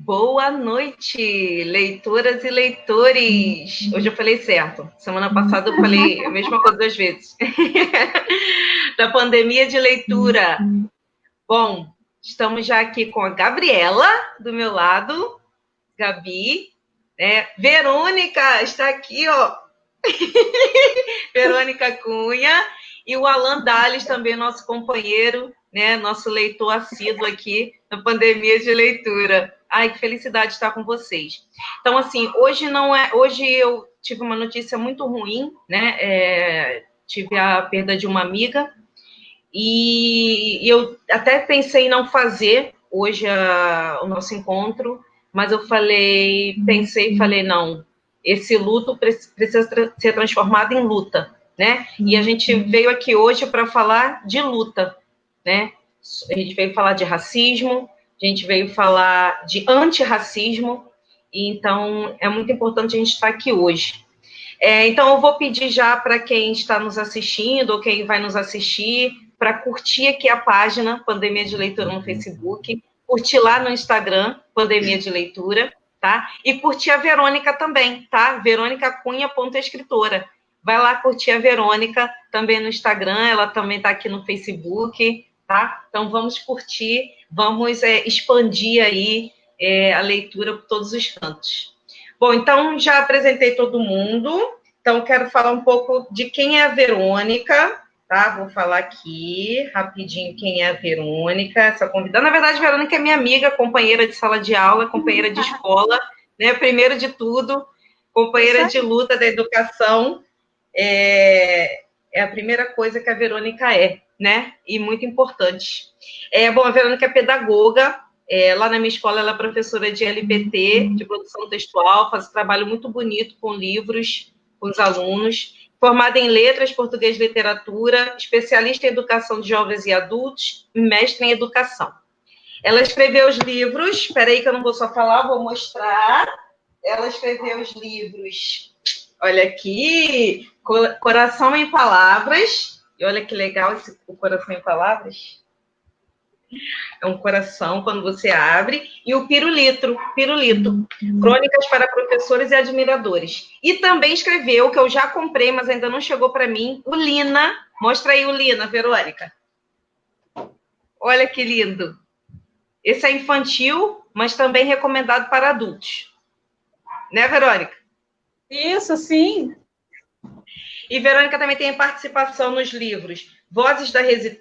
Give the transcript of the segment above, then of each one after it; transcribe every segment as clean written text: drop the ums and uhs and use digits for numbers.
Boa noite, leitoras e leitores. Hoje eu falei certo. Semana passada eu falei a mesma coisa 2 vezes. Da pandemia de leitura. Bom, estamos já aqui com a Gabriela do meu lado, Gabi, né? Verônica está aqui, ó. Verônica Cunha e o Alan Dales também, nosso companheiro, né? Nosso leitor assíduo aqui na pandemia de leitura. Ai, que felicidade estar com vocês. Então, assim, hoje eu tive uma notícia muito ruim, né? Tive a perda de uma amiga e eu até pensei em não fazer hoje o nosso encontro, mas eu pensei e falei, não, esse luto precisa ser transformado em luta, né? E a gente veio aqui hoje para falar de luta, né? A gente veio falar de racismo, a gente veio falar de antirracismo, e então é muito importante a gente estar aqui hoje. Então, eu vou pedir já para quem está nos assistindo ou quem vai nos assistir para curtir aqui a página Pandemia de Leitura no Facebook, curtir lá no Instagram, Pandemia de Leitura, tá? E curtir a Verônica também, tá? Verônica Cunha, escritora. Vai lá curtir a Verônica também no Instagram, ela também está aqui no Facebook, tá? Então, vamos curtir, vamos expandir aí a leitura por todos os cantos. Bom, então já apresentei todo mundo, então quero falar um pouco de quem é a Verônica, tá? Vou falar aqui rapidinho quem é a Verônica, essa convidada. Na verdade, a Verônica é minha amiga, companheira de sala de aula, companheira de escola, né? Primeiro de tudo, companheira de luta da educação. É a primeira coisa que a Verônica é, né? E muito importante. Bom, a Verônica é pedagoga. Lá na minha escola, ela é professora de LPT, de produção textual, faz um trabalho muito bonito com livros, com os alunos. Formada em letras, português e literatura, especialista em educação de jovens e adultos, e mestre em educação. Ela escreveu os livros, espera aí que eu não vou só falar, vou mostrar. Ela escreveu os livros, olha aqui, Coração em Palavras, e olha que legal o Coração em Palavras. É um coração quando você abre, e o Pirulito, Crônicas para Professores e Admiradores. E também escreveu, que eu já comprei, mas ainda não chegou para mim, o Lina. Mostra aí o Lina, Verônica. Olha que lindo. Esse é infantil, mas também recomendado para adultos. Né, Verônica? Isso, sim. E Verônica também tem participação nos livros Vozes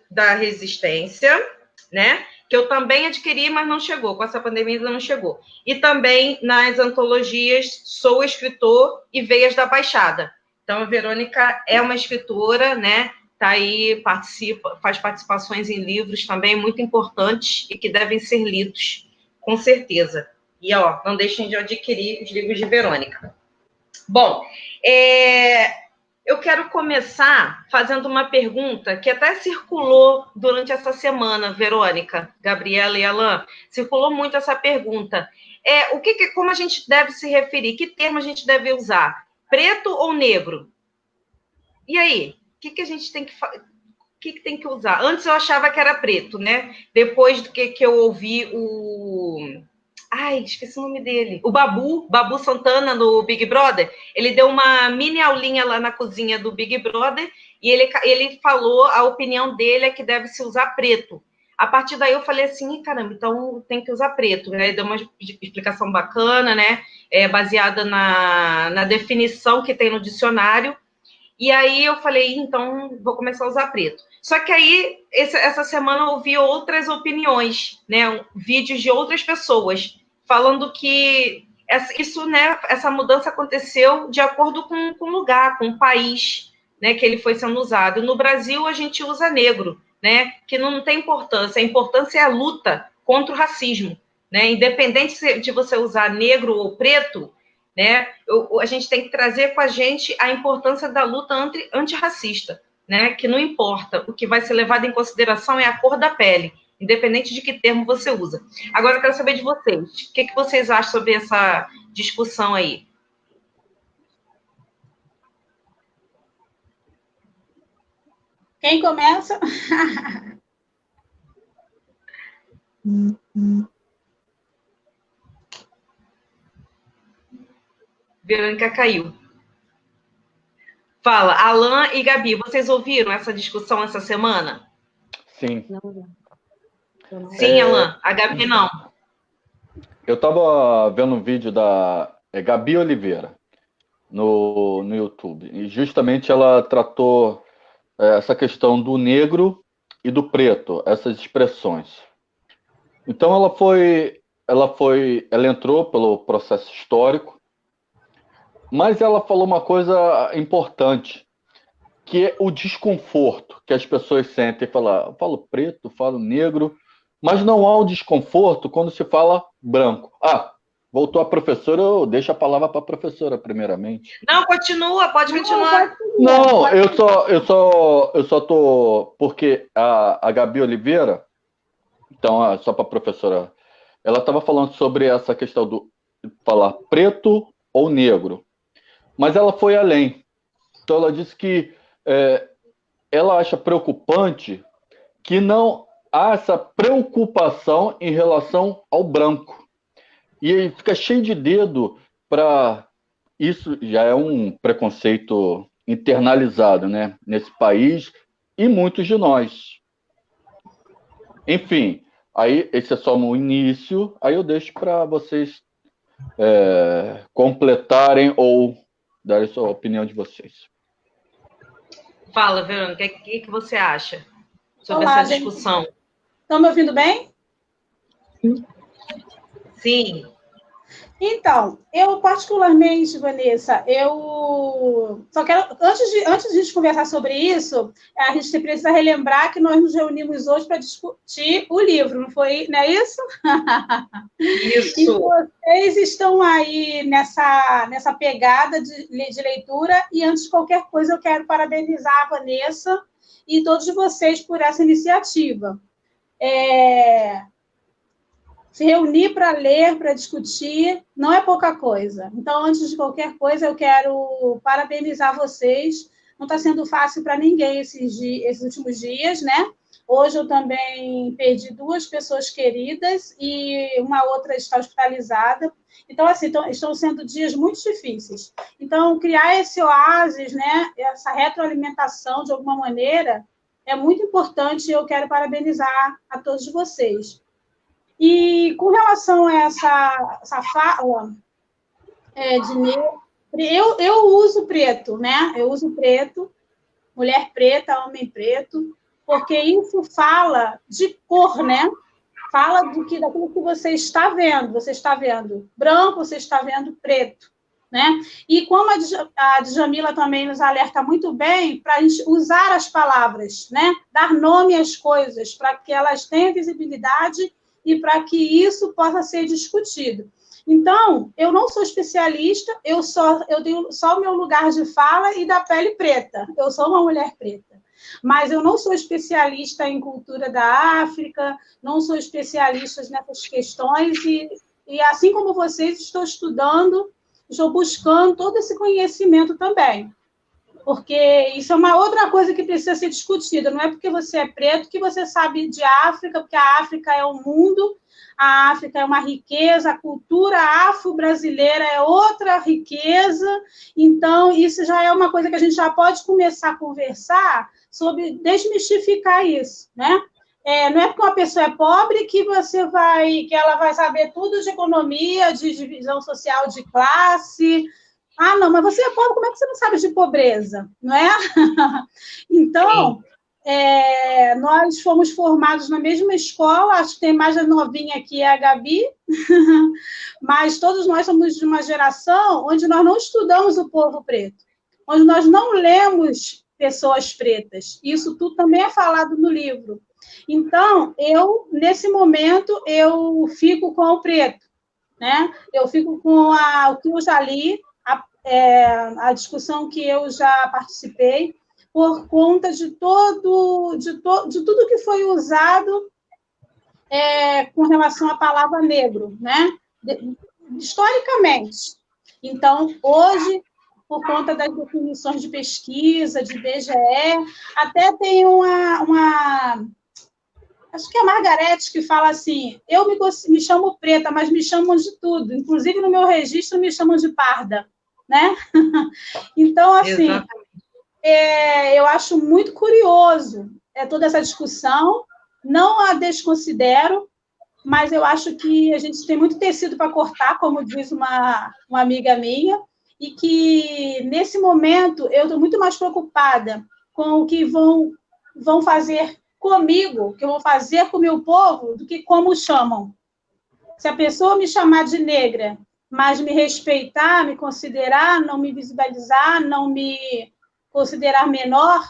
da Resistência, né? Que eu também adquiri, mas não chegou. Com essa pandemia ainda não chegou. E também nas antologias Sou Escritor e Veias da Baixada. Então, a Verônica é uma escritora, né? Tá aí, faz participações em livros também muito importantes e que devem ser lidos, com certeza. E, ó, não deixem de adquirir os livros de Verônica. Bom, eu quero começar fazendo uma pergunta que até circulou durante essa semana, Verônica, Gabriela e Alain, circulou muito essa pergunta. Como a gente deve se referir? Que termo a gente deve usar? Preto ou negro? E aí? O que a gente tem que tem que usar? Antes eu achava que era preto, né? Depois do que eu ouvi Ai, esqueci o nome dele. O Babu Santana, no Big Brother, ele deu uma mini aulinha lá na cozinha do Big Brother e ele falou, a opinião dele é que deve se usar preto. A partir daí eu falei assim, caramba, então tem que usar preto, né? Ele deu uma explicação bacana, né? Baseada na definição que tem no dicionário. E aí eu falei, então vou começar a usar preto. Só que aí, essa semana eu ouvi outras opiniões, né? Vídeos de outras pessoas falando que essa mudança aconteceu de acordo com o lugar, com o país, né, que ele foi sendo usado. No Brasil, a gente usa negro, né? Que não tem importância. A importância é a luta contra o racismo, né? Independente de você usar negro ou preto, né? A gente tem que trazer com a gente a importância da luta antirracista, né? Que não importa, o que vai ser levado em consideração é a cor da pele, independente de que termo você usa. Agora eu quero saber de vocês, o que vocês acham sobre essa discussão aí? Quem começa? Verônica caiu. Fala, Alan e Gabi, vocês ouviram essa discussão essa semana? Sim. Sim, Alan, a Gabi não. Eu estava vendo um vídeo da Gabi Oliveira no YouTube, e justamente ela tratou essa questão do negro e do preto, essas expressões. Então ela entrou pelo processo histórico, mas ela falou uma coisa importante, que é o desconforto que as pessoas sentem. Eu falo preto, falo negro, mas não há o desconforto quando se fala branco. Voltou a professora, eu deixo a palavra para a professora, primeiramente. Não, continua, pode continuar. Não, eu só tô... Porque a Gabi Oliveira, então, só para a professora, ela estava falando sobre essa questão do falar preto ou negro, mas ela foi além. Então, ela disse que ela acha preocupante que não há essa preocupação em relação ao branco. E aí fica cheio de dedo para... Isso já é um preconceito internalizado, né, nesse país e muitos de nós. Enfim, aí esse é só no início, aí eu deixo para vocês completarem ou darem sua opinião de vocês. Fala, Verônica, o que você acha sobre essa discussão? Estão me ouvindo bem? Sim. Então, eu particularmente, Vanessa, eu só quero, antes de a gente conversar sobre isso, a gente precisa relembrar que nós nos reunimos hoje para discutir o livro, não é isso? Isso. E vocês estão aí nessa pegada de leitura, e antes de qualquer coisa eu quero parabenizar a Vanessa e todos vocês por essa iniciativa. Se reunir para ler, para discutir, não é pouca coisa. Então, antes de qualquer coisa, eu quero parabenizar vocês. Não está sendo fácil para ninguém esses últimos dias, né? Hoje eu também perdi 2 pessoas queridas e uma outra está hospitalizada. Então, assim, estão sendo dias muito difíceis. Então, criar esse oásis, né? Essa retroalimentação, de alguma maneira, é muito importante e eu quero parabenizar a todos vocês. E com relação a essa fala de negro, eu uso preto, né? Eu uso preto, mulher preta, homem preto, porque isso fala de cor, né? Fala daquilo que você está vendo. Você está vendo branco, você está vendo preto, né? E como a Djamila também nos alerta muito bem, para a gente usar as palavras, né? Dar nome às coisas, para que elas tenham visibilidade e para que isso possa ser discutido. Então, eu não sou especialista, eu tenho só o meu lugar de fala e da pele preta. Eu sou uma mulher preta. Mas eu não sou especialista em cultura da África, não sou especialista nessas questões, e assim como vocês, estou estudando, estou buscando todo esse conhecimento também. Porque isso é uma outra coisa que precisa ser discutida. Não é porque você é preto que você sabe de África, porque a África é o mundo, a África é uma riqueza, a cultura afro-brasileira é outra riqueza. Então, isso já é uma coisa que a gente já pode começar a conversar sobre desmistificar isso, né? Não é porque uma pessoa é pobre que ela vai saber tudo de economia, de divisão social de classe. Não, mas você é pobre, como é que você não sabe de pobreza? Não é? Então, nós fomos formados na mesma escola, acho que tem mais a novinha aqui, é a Gabi, mas todos nós somos de uma geração onde nós não estudamos o povo preto, onde nós não lemos pessoas pretas. Isso tudo também é falado no livro. Então, nesse momento, eu fico com o preto, né? Eu fico com o que eu já li, a discussão que eu já participei, por conta de tudo que foi usado com relação à palavra negro, né? Historicamente. Então, hoje, por conta das definições de pesquisa, de IBGE, até tem acho que é a Margarete que fala assim, me chamo preta, mas me chamam de tudo, inclusive no meu registro me chamam de parda. né? Então, assim, Exatamente. eu acho muito curioso toda essa discussão, não a desconsidero, mas eu acho que a gente tem muito tecido para cortar, como diz uma amiga minha, e que, nesse momento, eu estou muito mais preocupada com o que vão fazer comigo, o que vão fazer com o meu povo, do que como chamam. Se a pessoa me chamar de negra, mas me respeitar, me considerar, não me visibilizar, não me considerar menor,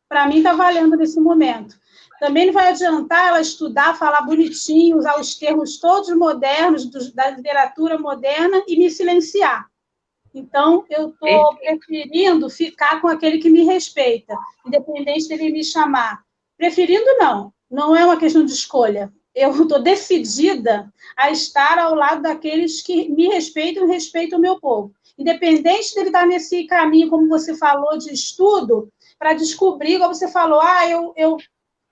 para mim está valendo nesse momento. Também não vai adiantar ela estudar, falar bonitinho, usar os termos todos modernos da literatura moderna e me silenciar. Então, eu estou preferindo ficar com aquele que me respeita, independente dele me chamar. Preferindo, não é uma questão de escolha. Eu estou decidida a estar ao lado daqueles que me respeitam e respeitam o meu povo. Independente dele estar nesse caminho, como você falou, de estudo, para descobrir, como você falou, eu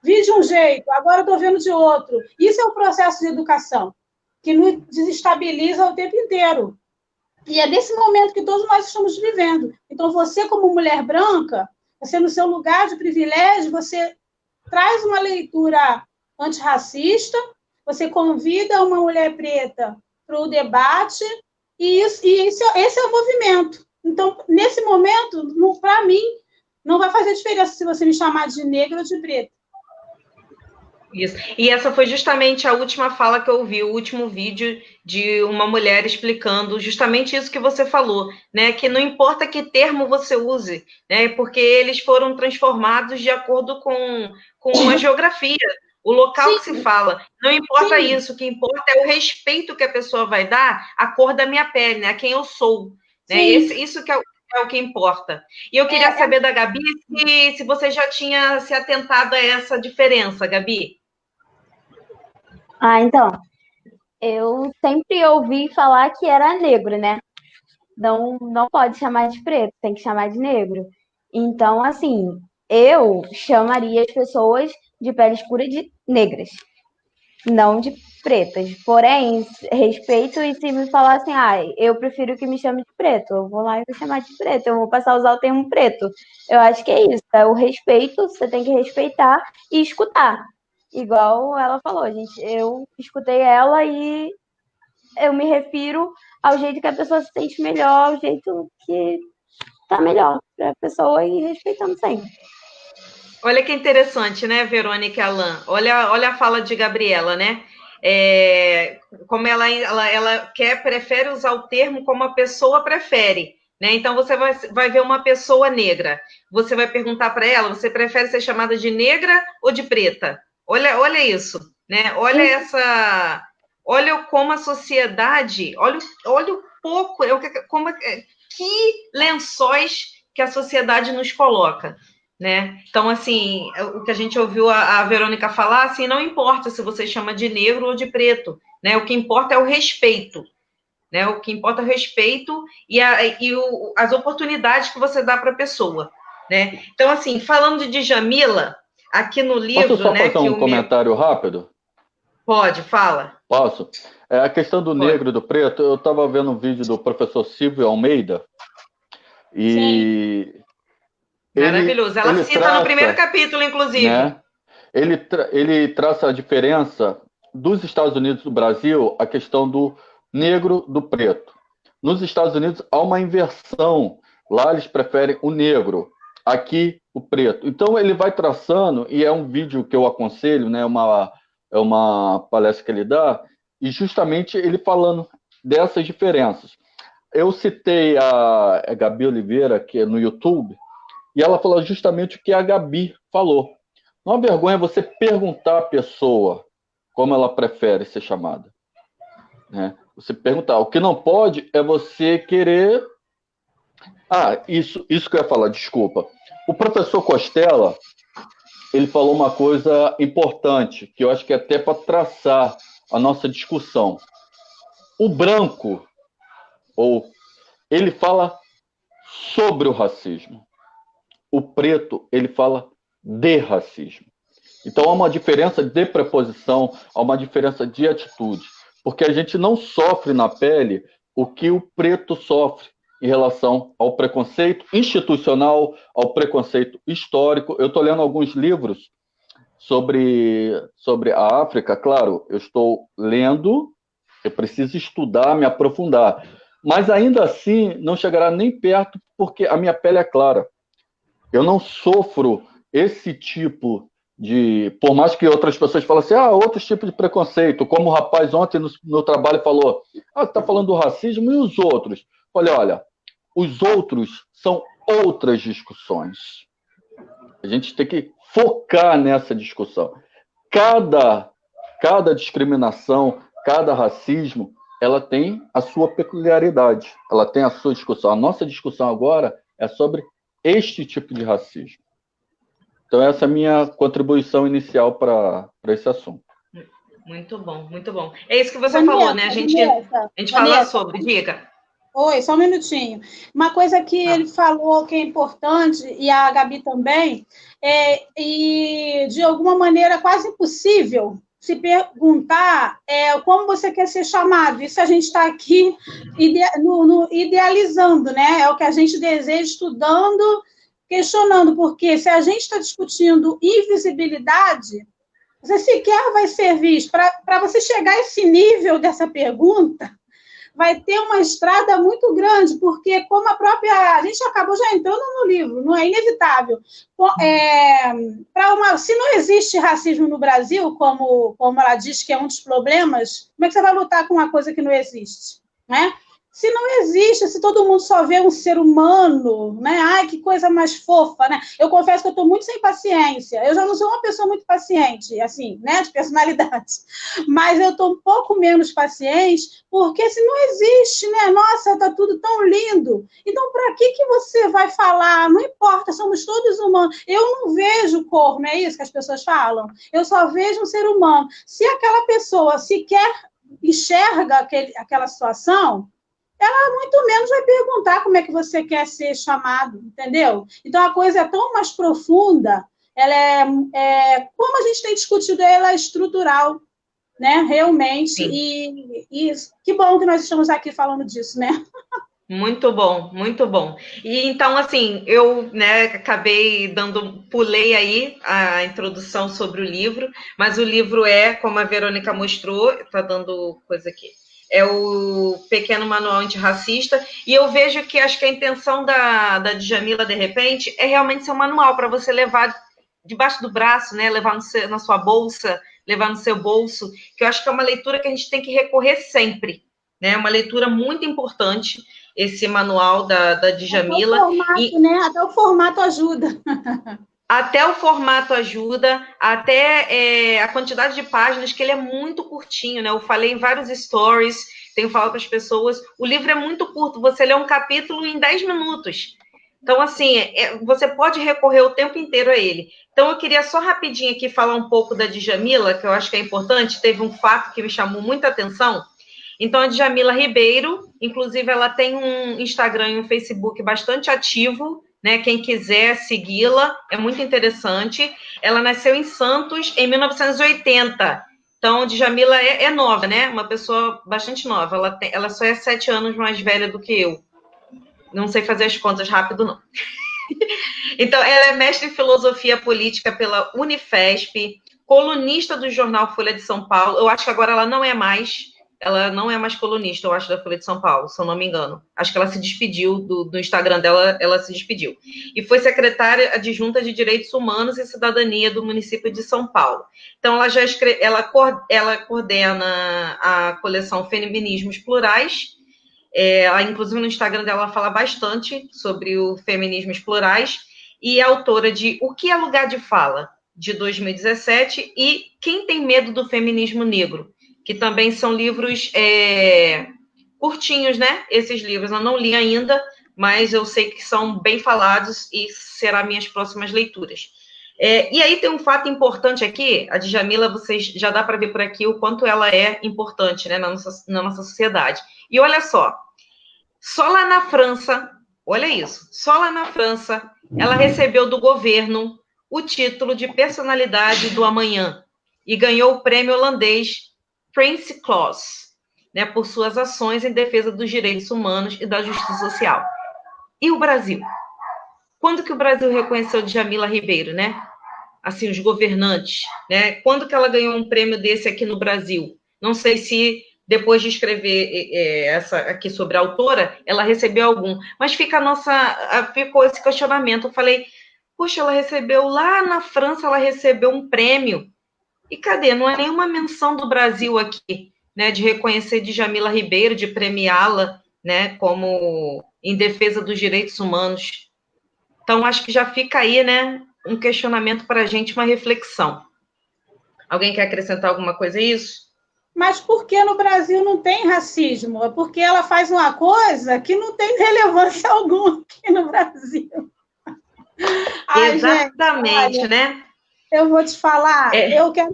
vi de um jeito, agora estou vendo de outro. Isso é o processo de educação, que nos desestabiliza o tempo inteiro. E é desse momento que todos nós estamos vivendo. Então, você, como mulher branca, você no seu lugar de privilégio, você traz uma leitura antirracista, você convida uma mulher preta para o debate, e esse é o movimento. Então, nesse momento, para mim, não vai fazer diferença se você me chamar de negra ou de preta. Isso. E essa foi justamente a última fala que eu ouvi, o último vídeo de uma mulher explicando justamente isso que você falou, né? Que não importa que termo você use, né? Porque eles foram transformados de acordo com a geografia, o local que se fala. Não importa isso, o que importa é o respeito que a pessoa vai dar à cor da minha pele, né? A quem eu sou. Né? Isso que é o que importa. E eu queria saber da Gabi se você já tinha se atentado a essa diferença, Gabi. Então, eu sempre ouvi falar que era negro, né? Não pode chamar de preto, tem que chamar de negro. Então, assim, eu chamaria as pessoas de pele escura de negras, não de pretas. Porém, respeito, e se me falar assim, eu prefiro que me chame de preto, eu vou lá e vou chamar de preto, eu vou passar a usar o termo preto. Eu acho que é isso, é o respeito, você tem que respeitar e escutar. Igual ela falou, gente, eu escutei ela e eu me refiro ao jeito que a pessoa se sente melhor, ao jeito que tá melhor para a pessoa e respeitando sempre. Olha que interessante, né, Verônica e Alain? Olha a fala de Gabriela, né? Como ela prefere usar o termo como a pessoa prefere, né? Então você vai ver uma pessoa negra, você vai perguntar para ela, você prefere ser chamada de negra ou de preta? Olha isso, né? Olha como a sociedade, olha o pouco, que lençóis que a sociedade nos coloca. Né? Então, assim, o que a gente ouviu a Verônica falar, assim, não importa se você chama de negro ou de preto, né? O que importa é o respeito, né? O que importa é o respeito e as oportunidades que você dá para a pessoa, né? Então, assim, falando de Djamila, aqui no livro... Posso só fazer um comentário rápido? Pode, fala. Posso? A questão do negro e do preto, eu estava vendo um vídeo do professor Silvio Almeida e... Maravilhoso. Ela cita traça, no primeiro capítulo, inclusive. Né? Ele traça a diferença dos Estados Unidos e do Brasil, a questão do negro do preto. Nos Estados Unidos há uma inversão. Lá eles preferem o negro, aqui o preto. Então ele vai traçando, e é um vídeo que eu aconselho, né? É uma palestra que ele dá, e justamente ele falando dessas diferenças. Eu citei a Gabi Oliveira, que é no YouTube, e ela falou justamente o que a Gabi falou. Não é vergonha você perguntar à pessoa como ela prefere ser chamada. Né? Você perguntar. O que não pode é você querer... isso que eu ia falar, desculpa. O professor Costela, ele falou uma coisa importante, que eu acho que é até para traçar a nossa discussão. O branco, ele fala sobre o racismo. O preto, ele fala de racismo. Então, há uma diferença de preposição, há uma diferença de atitude. Porque a gente não sofre na pele o que o preto sofre. em relação ao preconceito institucional, ao preconceito histórico. Eu estou lendo alguns livros sobre a África. Claro, eu estou lendo, eu preciso estudar, me aprofundar, mas ainda assim não chegará nem perto, porque a minha pele é clara. Eu não sofro esse tipo de... Por mais que outras pessoas falem assim, outros tipos de preconceito, como o rapaz ontem no trabalho falou, você está falando do racismo e os outros? Falei, olha, os outros são outras discussões. A gente tem que focar nessa discussão. Cada discriminação, cada racismo, ela tem a sua peculiaridade, ela tem a sua discussão. A nossa discussão agora é sobre este tipo de racismo. Então, essa é a minha contribuição inicial para esse assunto. Muito bom, muito bom. É isso que você falou, né? A gente fala sobre, diga. Oi, só um minutinho. Uma coisa que ele falou que é importante, e a Gabi também, e de alguma maneira quase impossível se perguntar como você quer ser chamado. Isso a gente está aqui idealizando, né? É o que a gente deseja, estudando, questionando, porque se a gente está discutindo invisibilidade, você sequer vai ser visto. Para você chegar a esse nível dessa pergunta, vai ter uma estrada muito grande, porque como a gente acabou já entrando no livro, não é inevitável. Se não existe racismo no Brasil, como ela diz que é um dos problemas, como é que você vai lutar com uma coisa que não existe? Né? Se não existe, se todo mundo só vê um ser humano, né? Ai, que coisa mais fofa, né? Eu confesso que eu estou muito sem paciência. Eu já não sou uma pessoa muito paciente, assim, né? De personalidade. Mas eu estou um pouco menos paciente, porque se não existe, né? Nossa, está tudo tão lindo. Então, para que você vai falar? Não importa, somos todos humanos. Eu não vejo cor, não é isso que as pessoas falam? Eu só vejo um ser humano. Se aquela pessoa sequer enxerga aquela situação, ela muito menos vai perguntar como é que você quer ser chamado, entendeu? Então, a coisa é tão mais profunda, ela como a gente tem discutido, ela é estrutural, né? Realmente, e que bom que nós estamos aqui falando disso, né? Muito bom, muito bom. E então, assim, eu, acabei pulei aí a introdução sobre o livro, mas o livro como a Verônica mostrou, tá dando coisa aqui, é o Pequeno Manual Antirracista, e eu vejo que acho que a intenção da Djamila, de repente, é realmente ser um manual para você levar debaixo do braço, né? Levar na sua bolsa, levar no seu bolso, que eu acho que é uma leitura que a gente tem que recorrer sempre, né? Uma leitura muito importante, esse manual da Djamila. Até o formato, né? Até o formato ajuda. Até o formato ajuda, até a quantidade de páginas, que ele é muito curtinho, né? Eu falei em vários stories, tenho falado para as pessoas, o livro é muito curto, você lê um capítulo em 10 minutos. Então, assim, você pode recorrer o tempo inteiro a ele. Então, eu queria só rapidinho aqui falar um pouco da Djamila, que eu acho que é importante, teve um fato que me chamou muita atenção. Então, a Djamila Ribeiro, inclusive, ela tem um Instagram e um Facebook bastante ativo, né? Quem quiser segui-la, é muito interessante. Ela nasceu em Santos em 1980. Então, Djamila é nova, né? Uma pessoa bastante nova. Ela só é 7 anos mais velha do que eu. Não sei fazer as contas rápido, não. Então, ela é mestre em filosofia política pela Unifesp, colunista do jornal Folha de São Paulo. Eu acho que agora ela não é mais colunista, eu acho, da Folha de São Paulo, se eu não me engano. Acho que ela se despediu do Instagram dela, ela se despediu. E foi secretária adjunta de Direitos Humanos e Cidadania do município de São Paulo. Então, ela coordena a coleção Feminismos Plurais. Inclusive, no Instagram dela, ela fala bastante sobre o Feminismos Plurais. E é autora de O que é Lugar de Fala, de 2017, e Quem Tem Medo do Feminismo Negro, que também são livros curtinhos, né? Esses livros eu não li ainda, mas eu sei que são bem falados e serão minhas próximas leituras. E aí tem um fato importante aqui, a Djamila, vocês já dá para ver por aqui o quanto ela é importante, né, na nossa sociedade. E olha só lá na França, olha isso, só lá na França, ela recebeu do governo o título de personalidade do amanhã e ganhou o prêmio holandês Prince Claus. né, por suas ações em defesa dos direitos humanos e da justiça social. E o Brasil? Quando que o Brasil reconheceu Djamila Ribeiro, né? Assim, os governantes, né? Quando que ela ganhou um prêmio desse aqui no Brasil? Não sei se depois de escrever essa aqui sobre a autora, ela recebeu algum, mas ficou esse questionamento. Eu falei, poxa, ela recebeu lá na França, ela recebeu um prêmio. E cadê? Não é nenhuma menção do Brasil aqui, né? De reconhecer Djamila Ribeiro, de premiá-la, né? Como em defesa dos direitos humanos. Então, acho que já fica aí, né? Um questionamento para a gente, uma reflexão. Alguém quer acrescentar alguma coisa a isso? Mas por que no Brasil não tem racismo? É porque ela faz uma coisa que não tem relevância alguma aqui no Brasil. Ai, exatamente, gente, olha, né? Eu vou te falar, eu quero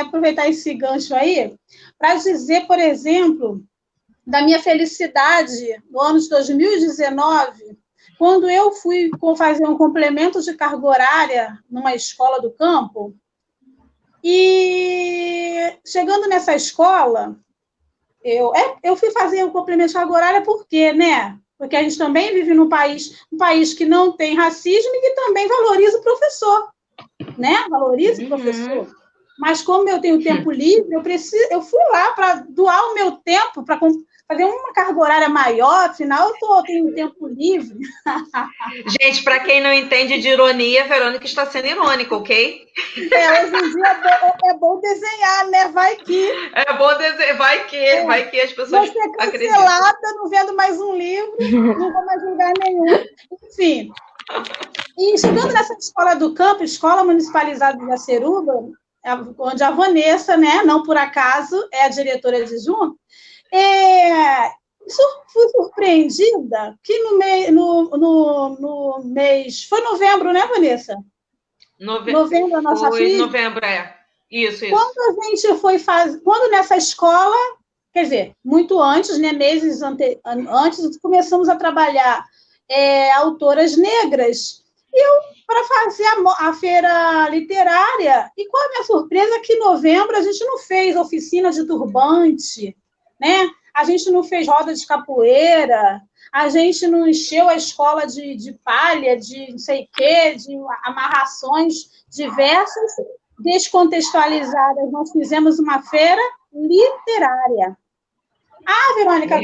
aproveitar esse gancho aí para dizer, por exemplo, da minha felicidade no ano de 2019, quando eu fui fazer um complemento de carga horária numa escola do campo. E chegando nessa escola, eu fui fazer o complemento de carga horária por quê, né? Porque a gente também vive um país que não tem racismo e que também valoriza o professor, né? Valoriza o professor. Mas como eu tenho tempo livre, eu fui lá para doar o meu tempo, para fazer uma carga horária maior, afinal eu tenho tempo livre. Gente, para quem não entende de ironia, a Verônica está sendo irônica, ok? Hoje em dia é bom desenhar, né? Vai que... É bom desenhar, vai que as pessoas Vou ser cancelada, acreditam. não vendo mais um livro, não vou mais lugar nenhum. Enfim. E chegando nessa escola do campo, Escola Municipalizada de Jaceruba, onde a Vanessa, né, não por acaso, é a diretora adjunta, fui surpreendida que no mês... Foi novembro, né, Vanessa? Novembro, a nossa filha? Novembro, Isso. Quando a gente foi fazer... Quando nessa escola, quer dizer, muito antes, né, meses antes, começamos a trabalhar autoras negras, para fazer a feira literária. E qual a minha surpresa? Que em novembro a gente não fez oficina de turbante, né? A gente não fez roda de capoeira, a gente não encheu a escola de palha, de não sei o quê, de amarrações diversas, descontextualizadas. Nós fizemos uma feira literária. Ah, Verônica,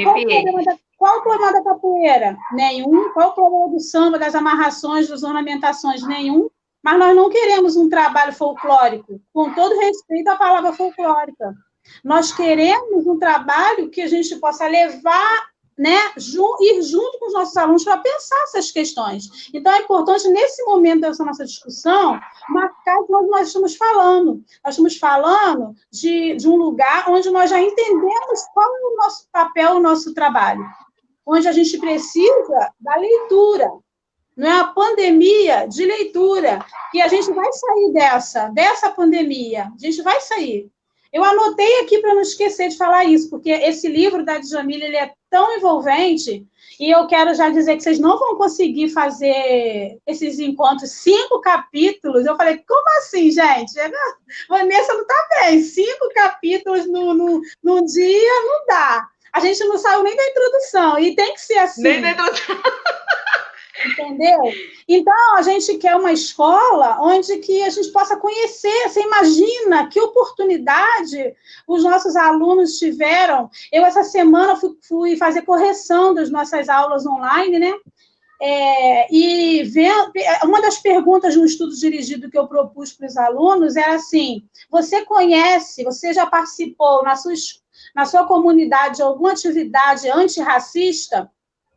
qual o problema da capoeira? Nenhum. Qual o problema do samba, das amarrações, das ornamentações? Nenhum. Mas nós não queremos um trabalho folclórico, com todo respeito à palavra folclórica. Nós queremos um trabalho que a gente possa levar, né, ir junto com os nossos alunos para pensar essas questões. Então, é importante, nesse momento dessa nossa discussão, marcar o que nós estamos falando. Nós estamos falando de um lugar onde nós já entendemos qual é o nosso papel, o nosso trabalho. Onde a gente precisa da leitura. Não é a pandemia de leitura. E a gente vai sair dessa pandemia. A gente vai sair. Eu anotei aqui para não esquecer de falar isso, porque esse livro da Djamila, ele é tão envolvente, e eu quero já dizer que vocês não vão conseguir fazer esses encontros, 5 capítulos. Eu falei, como assim, gente? Vanessa não está bem, 5 capítulos num dia não dá. A gente não saiu nem da introdução, e tem que ser assim. Nem da introdução. Entendeu? Então, a gente quer uma escola onde que a gente possa conhecer. Você imagina que oportunidade os nossos alunos tiveram. Eu, essa semana, fui fazer correção das nossas aulas online, né? E uma das perguntas no estudo dirigido que eu propus para os alunos era assim, você já participou na sua comunidade de alguma atividade antirracista?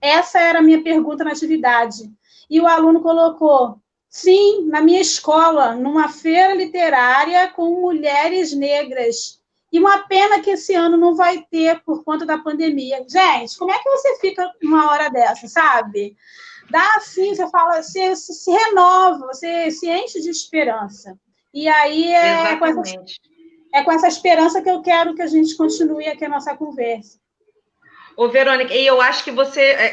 Essa era a minha pergunta na atividade. E o aluno colocou, sim, na minha escola, numa feira literária com mulheres negras. E uma pena que esse ano não vai ter por conta da pandemia. Gente, como é que você fica numa hora dessa, sabe? Dá assim, você fala, você se renova, você se enche de esperança. E aí é com essa esperança que eu quero que a gente continue aqui a nossa conversa. Ô, Verônica, e eu acho que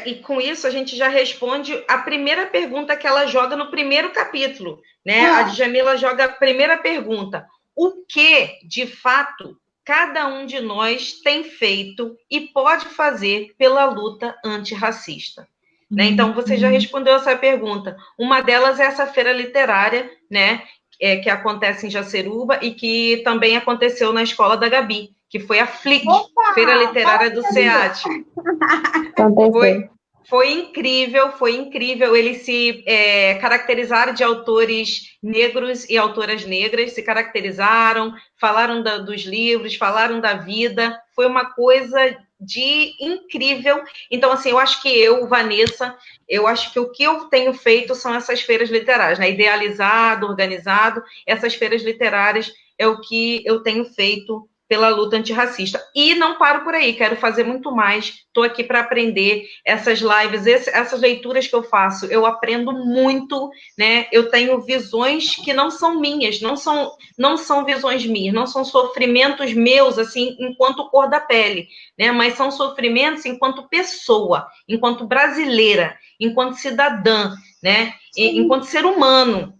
e com isso a gente já responde a primeira pergunta que ela joga no primeiro capítulo, né? A Djamila joga a primeira pergunta. O que, de fato, cada um de nós tem feito e pode fazer pela luta antirracista? Né? Então, você já respondeu essa pergunta. Uma delas é essa feira literária, né, que acontece em Jaceruba e que também aconteceu na escola da Gabi, que foi a FLIC, Feira Literária do SEAT. Foi incrível. Eles se caracterizaram de autores negros e autoras negras, se caracterizaram, falaram dos livros, falaram da vida. Foi uma coisa de incrível. Então, assim, eu acho que Vanessa, eu acho que o que eu tenho feito são essas feiras literárias, né? Idealizado, organizado, essas feiras literárias é o que eu tenho feito pela luta antirracista. E não paro por aí, quero fazer muito mais. Estou aqui para aprender essas lives, essas leituras que eu faço. Eu aprendo muito, né? Eu tenho visões que não são minhas, não são visões minhas, não são sofrimentos meus, assim, enquanto cor da pele, né? Mas são sofrimentos enquanto pessoa, enquanto brasileira, enquanto cidadã, né? Enquanto ser humano.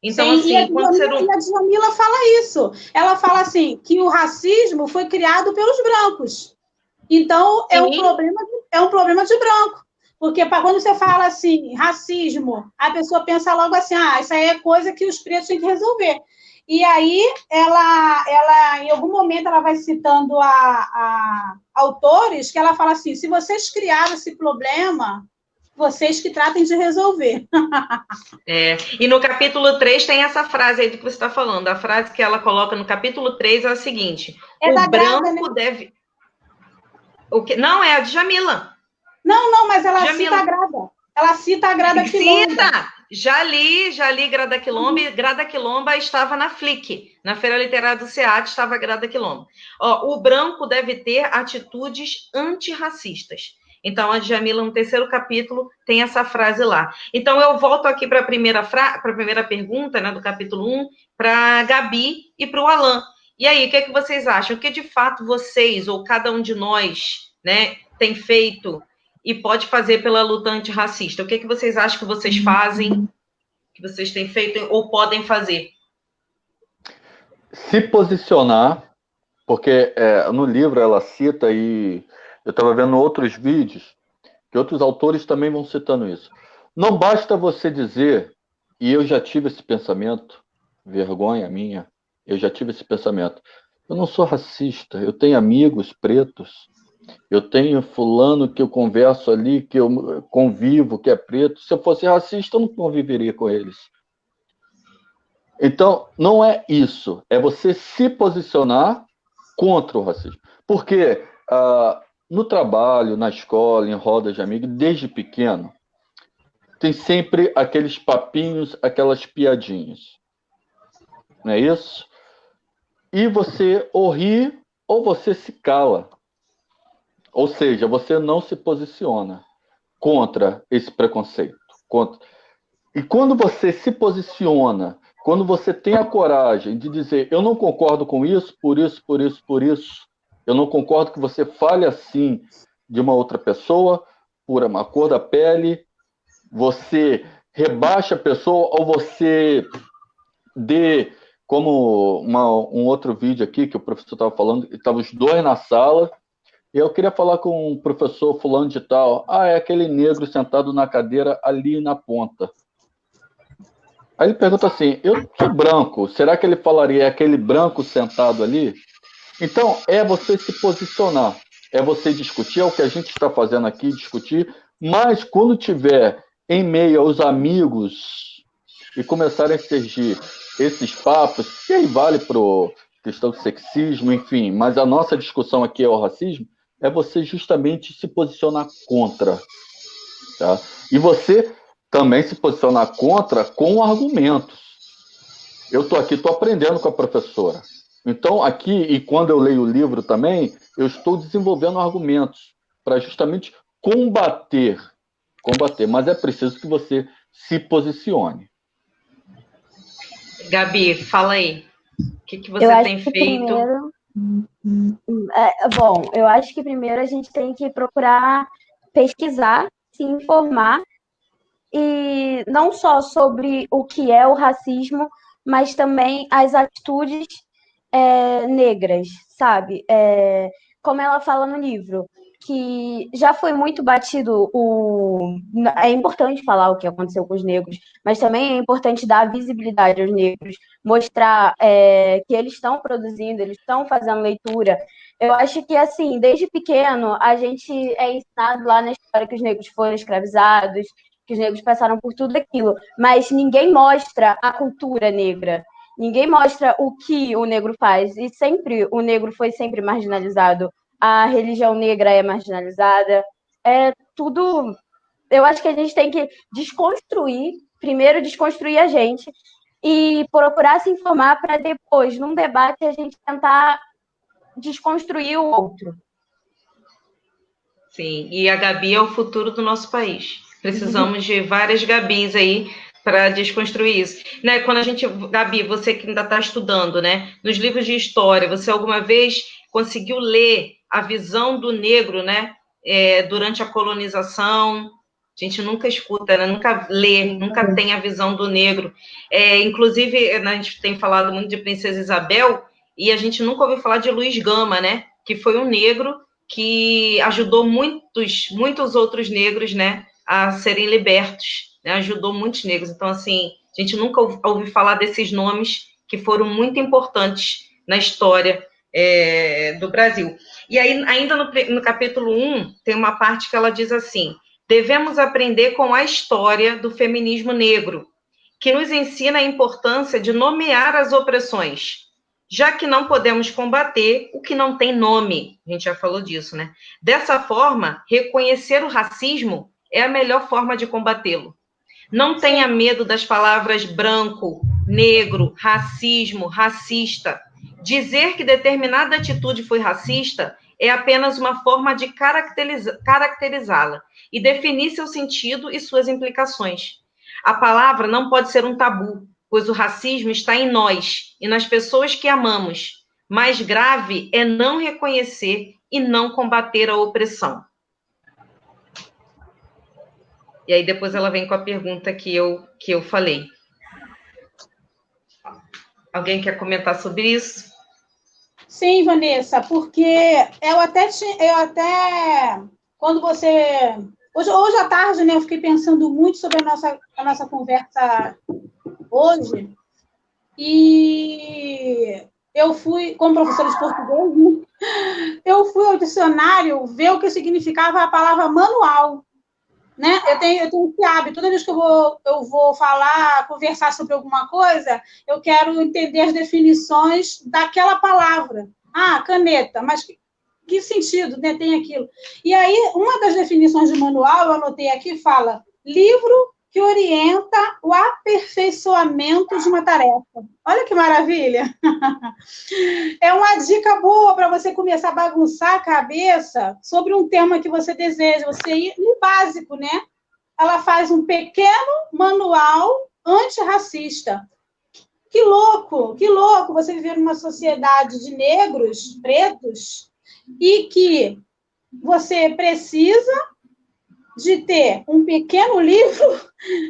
Então, sim, assim, e a Djamila fala isso. Ela fala assim, que o racismo foi criado pelos brancos. Então, é um problema de branco. Porque quando você fala assim, racismo, a pessoa pensa logo assim, isso aí é coisa que os pretos têm que resolver. E aí, ela em algum momento, ela vai citando a autores que ela fala assim, se vocês criaram esse problema, vocês que tratem de resolver. E no capítulo 3 tem essa frase aí do que você está falando. A frase que ela coloca no capítulo 3 é a seguinte: o branco deve... O que? Não, é a Djamila. Não, mas ela cita a Grada. Ela cita a Grada Quilomba. Cita! Já li Grada Quilomba, e Grada Quilomba estava na FLIC, na Feira Literária do SEAT, estava Grada Quilomba. O branco deve ter atitudes antirracistas. Então, a Djamila, no 3º capítulo, tem essa frase lá. Então, eu volto aqui para a primeira pergunta, né, do capítulo 1, para a Gabi e para o Alan. E aí, o que é que vocês acham? O que, de fato, vocês, ou cada um de nós, né, tem feito e pode fazer pela luta antirracista? O que é que vocês acham que vocês fazem, que vocês têm feito ou podem fazer? Se posicionar, porque no livro ela cita, e eu estava vendo outros vídeos, que outros autores também vão citando isso. Não basta você dizer, e eu já tive esse pensamento, vergonha minha, eu já tive esse pensamento, eu não sou racista, eu tenho amigos pretos, eu tenho fulano que eu converso ali, que eu convivo, que é preto, se eu fosse racista eu não conviveria com eles. Então, não é isso, é você se posicionar contra o racismo. Porque no trabalho, na escola, em rodas de amigos, desde pequeno, tem sempre aqueles papinhos, aquelas piadinhas. Não é isso? E você ou ri ou você se cala. Ou seja, você não se posiciona contra esse preconceito. E quando você se posiciona, quando você tem a coragem de dizer, eu não concordo com isso, por isso, eu não concordo que você fale assim de uma outra pessoa, por uma cor da pele, você rebaixa a pessoa ou você dê, como um outro vídeo aqui que o professor estava falando, estavam os dois na sala, e eu queria falar com o professor fulano de tal, é aquele negro sentado na cadeira ali na ponta. Aí ele pergunta assim, eu sou branco, será que ele falaria aquele branco sentado ali? Então, é você se posicionar, é você discutir, é o que a gente está fazendo aqui, discutir, mas quando tiver em meio aos amigos e começarem a surgir esses papos, que aí vale para a questão do sexismo, enfim, mas a nossa discussão aqui é o racismo, é você justamente se posicionar contra. Tá? E você também se posicionar contra com argumentos. Eu estou aqui, estou aprendendo com a professora. Então, aqui, e quando eu leio o livro também, eu estou desenvolvendo argumentos para justamente combater. Mas é preciso que você se posicione. Gabi, fala aí. O que você tem feito? Eu acho que primeiro a gente tem que procurar pesquisar, se informar, e não só sobre o que é o racismo, mas também as atitudes negras, sabe? Como ela fala no livro, que já foi muito batido É importante falar o que aconteceu com os negros, mas também é importante dar visibilidade aos negros, mostrar que eles estão produzindo, eles estão fazendo leitura. Eu acho que, assim, desde pequeno, a gente é ensinado lá na história que os negros foram escravizados, que os negros passaram por tudo aquilo, mas ninguém mostra a cultura negra. Ninguém mostra o que o negro faz, e sempre o negro foi sempre marginalizado. A religião negra é marginalizada, é tudo. Eu acho que a gente tem que primeiro desconstruir a gente e procurar se informar para depois, num debate, a gente tentar desconstruir o outro. Sim, e a Gabi é o futuro do nosso país. Precisamos de várias Gabis aí para desconstruir isso. Né? Gabi, você que ainda está estudando, né? Nos livros de história, você alguma vez conseguiu ler a visão do negro, né? Durante a colonização? A gente nunca escuta, né? Nunca lê, nunca tem a visão do negro. Inclusive, a gente tem falado muito de Princesa Isabel e a gente nunca ouviu falar de Luiz Gama, né? Que foi um negro que ajudou muitos outros negros, né, a serem libertos, né, ajudou muitos negros. Então, assim, a gente nunca ouviu falar desses nomes que foram muito importantes na história do Brasil. E aí, ainda no capítulo 1, tem uma parte que ela diz assim: devemos aprender com a história do feminismo negro, que nos ensina a importância de nomear as opressões, já que não podemos combater o que não tem nome. A gente já falou disso, né? Dessa forma, reconhecer o racismo é a melhor forma de combatê-lo. Não tenha medo das palavras branco, negro, racismo, racista. Dizer que determinada atitude foi racista é apenas uma forma de caracterizá-la e definir seu sentido e suas implicações. A palavra não pode ser um tabu, pois o racismo está em nós e nas pessoas que amamos. Mais grave é não reconhecer e não combater a opressão. E aí depois ela vem com a pergunta que eu falei. Alguém quer comentar sobre isso? Sim, Vanessa, porque eu até quando você... Hoje à tarde, né, eu fiquei pensando muito sobre a nossa conversa hoje, e eu fui, como professora de português, eu fui ao dicionário ver o que significava a palavra manual, né? Eu tenho esse hábito, toda vez que eu vou conversar sobre alguma coisa, eu quero entender as definições daquela palavra. Ah, caneta, mas que sentido, né, tem aquilo? E aí, uma das definições de manual, eu anotei aqui, fala livro que orienta o aperfeiçoamento de uma tarefa. Olha que maravilha! É uma dica boa para você começar a bagunçar a cabeça sobre um tema que você deseja, você ir no básico, né? Ela faz um pequeno manual antirracista. Que louco você viver numa sociedade de negros, pretos, e que você precisa de ter um pequeno livro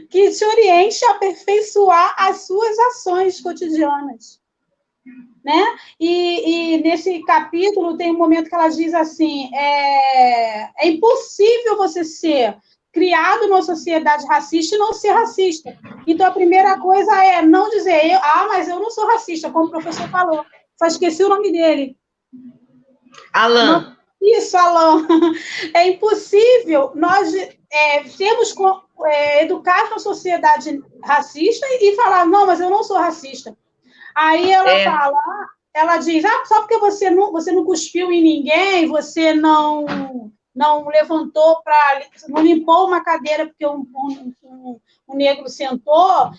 que te oriente a aperfeiçoar as suas ações cotidianas, né? E nesse capítulo tem um momento que ela diz assim, é impossível você ser criado numa sociedade racista e não ser racista. Então, a primeira coisa é não dizer, mas eu não sou racista, como o professor falou. Só esqueci o nome dele. Alan. Isso, Alan. É impossível nós sermos educados na sociedade racista e falar, não, mas eu não sou racista. Aí ela diz, só porque você não cuspiu em ninguém, você não levantou não limpou uma cadeira porque um negro sentou,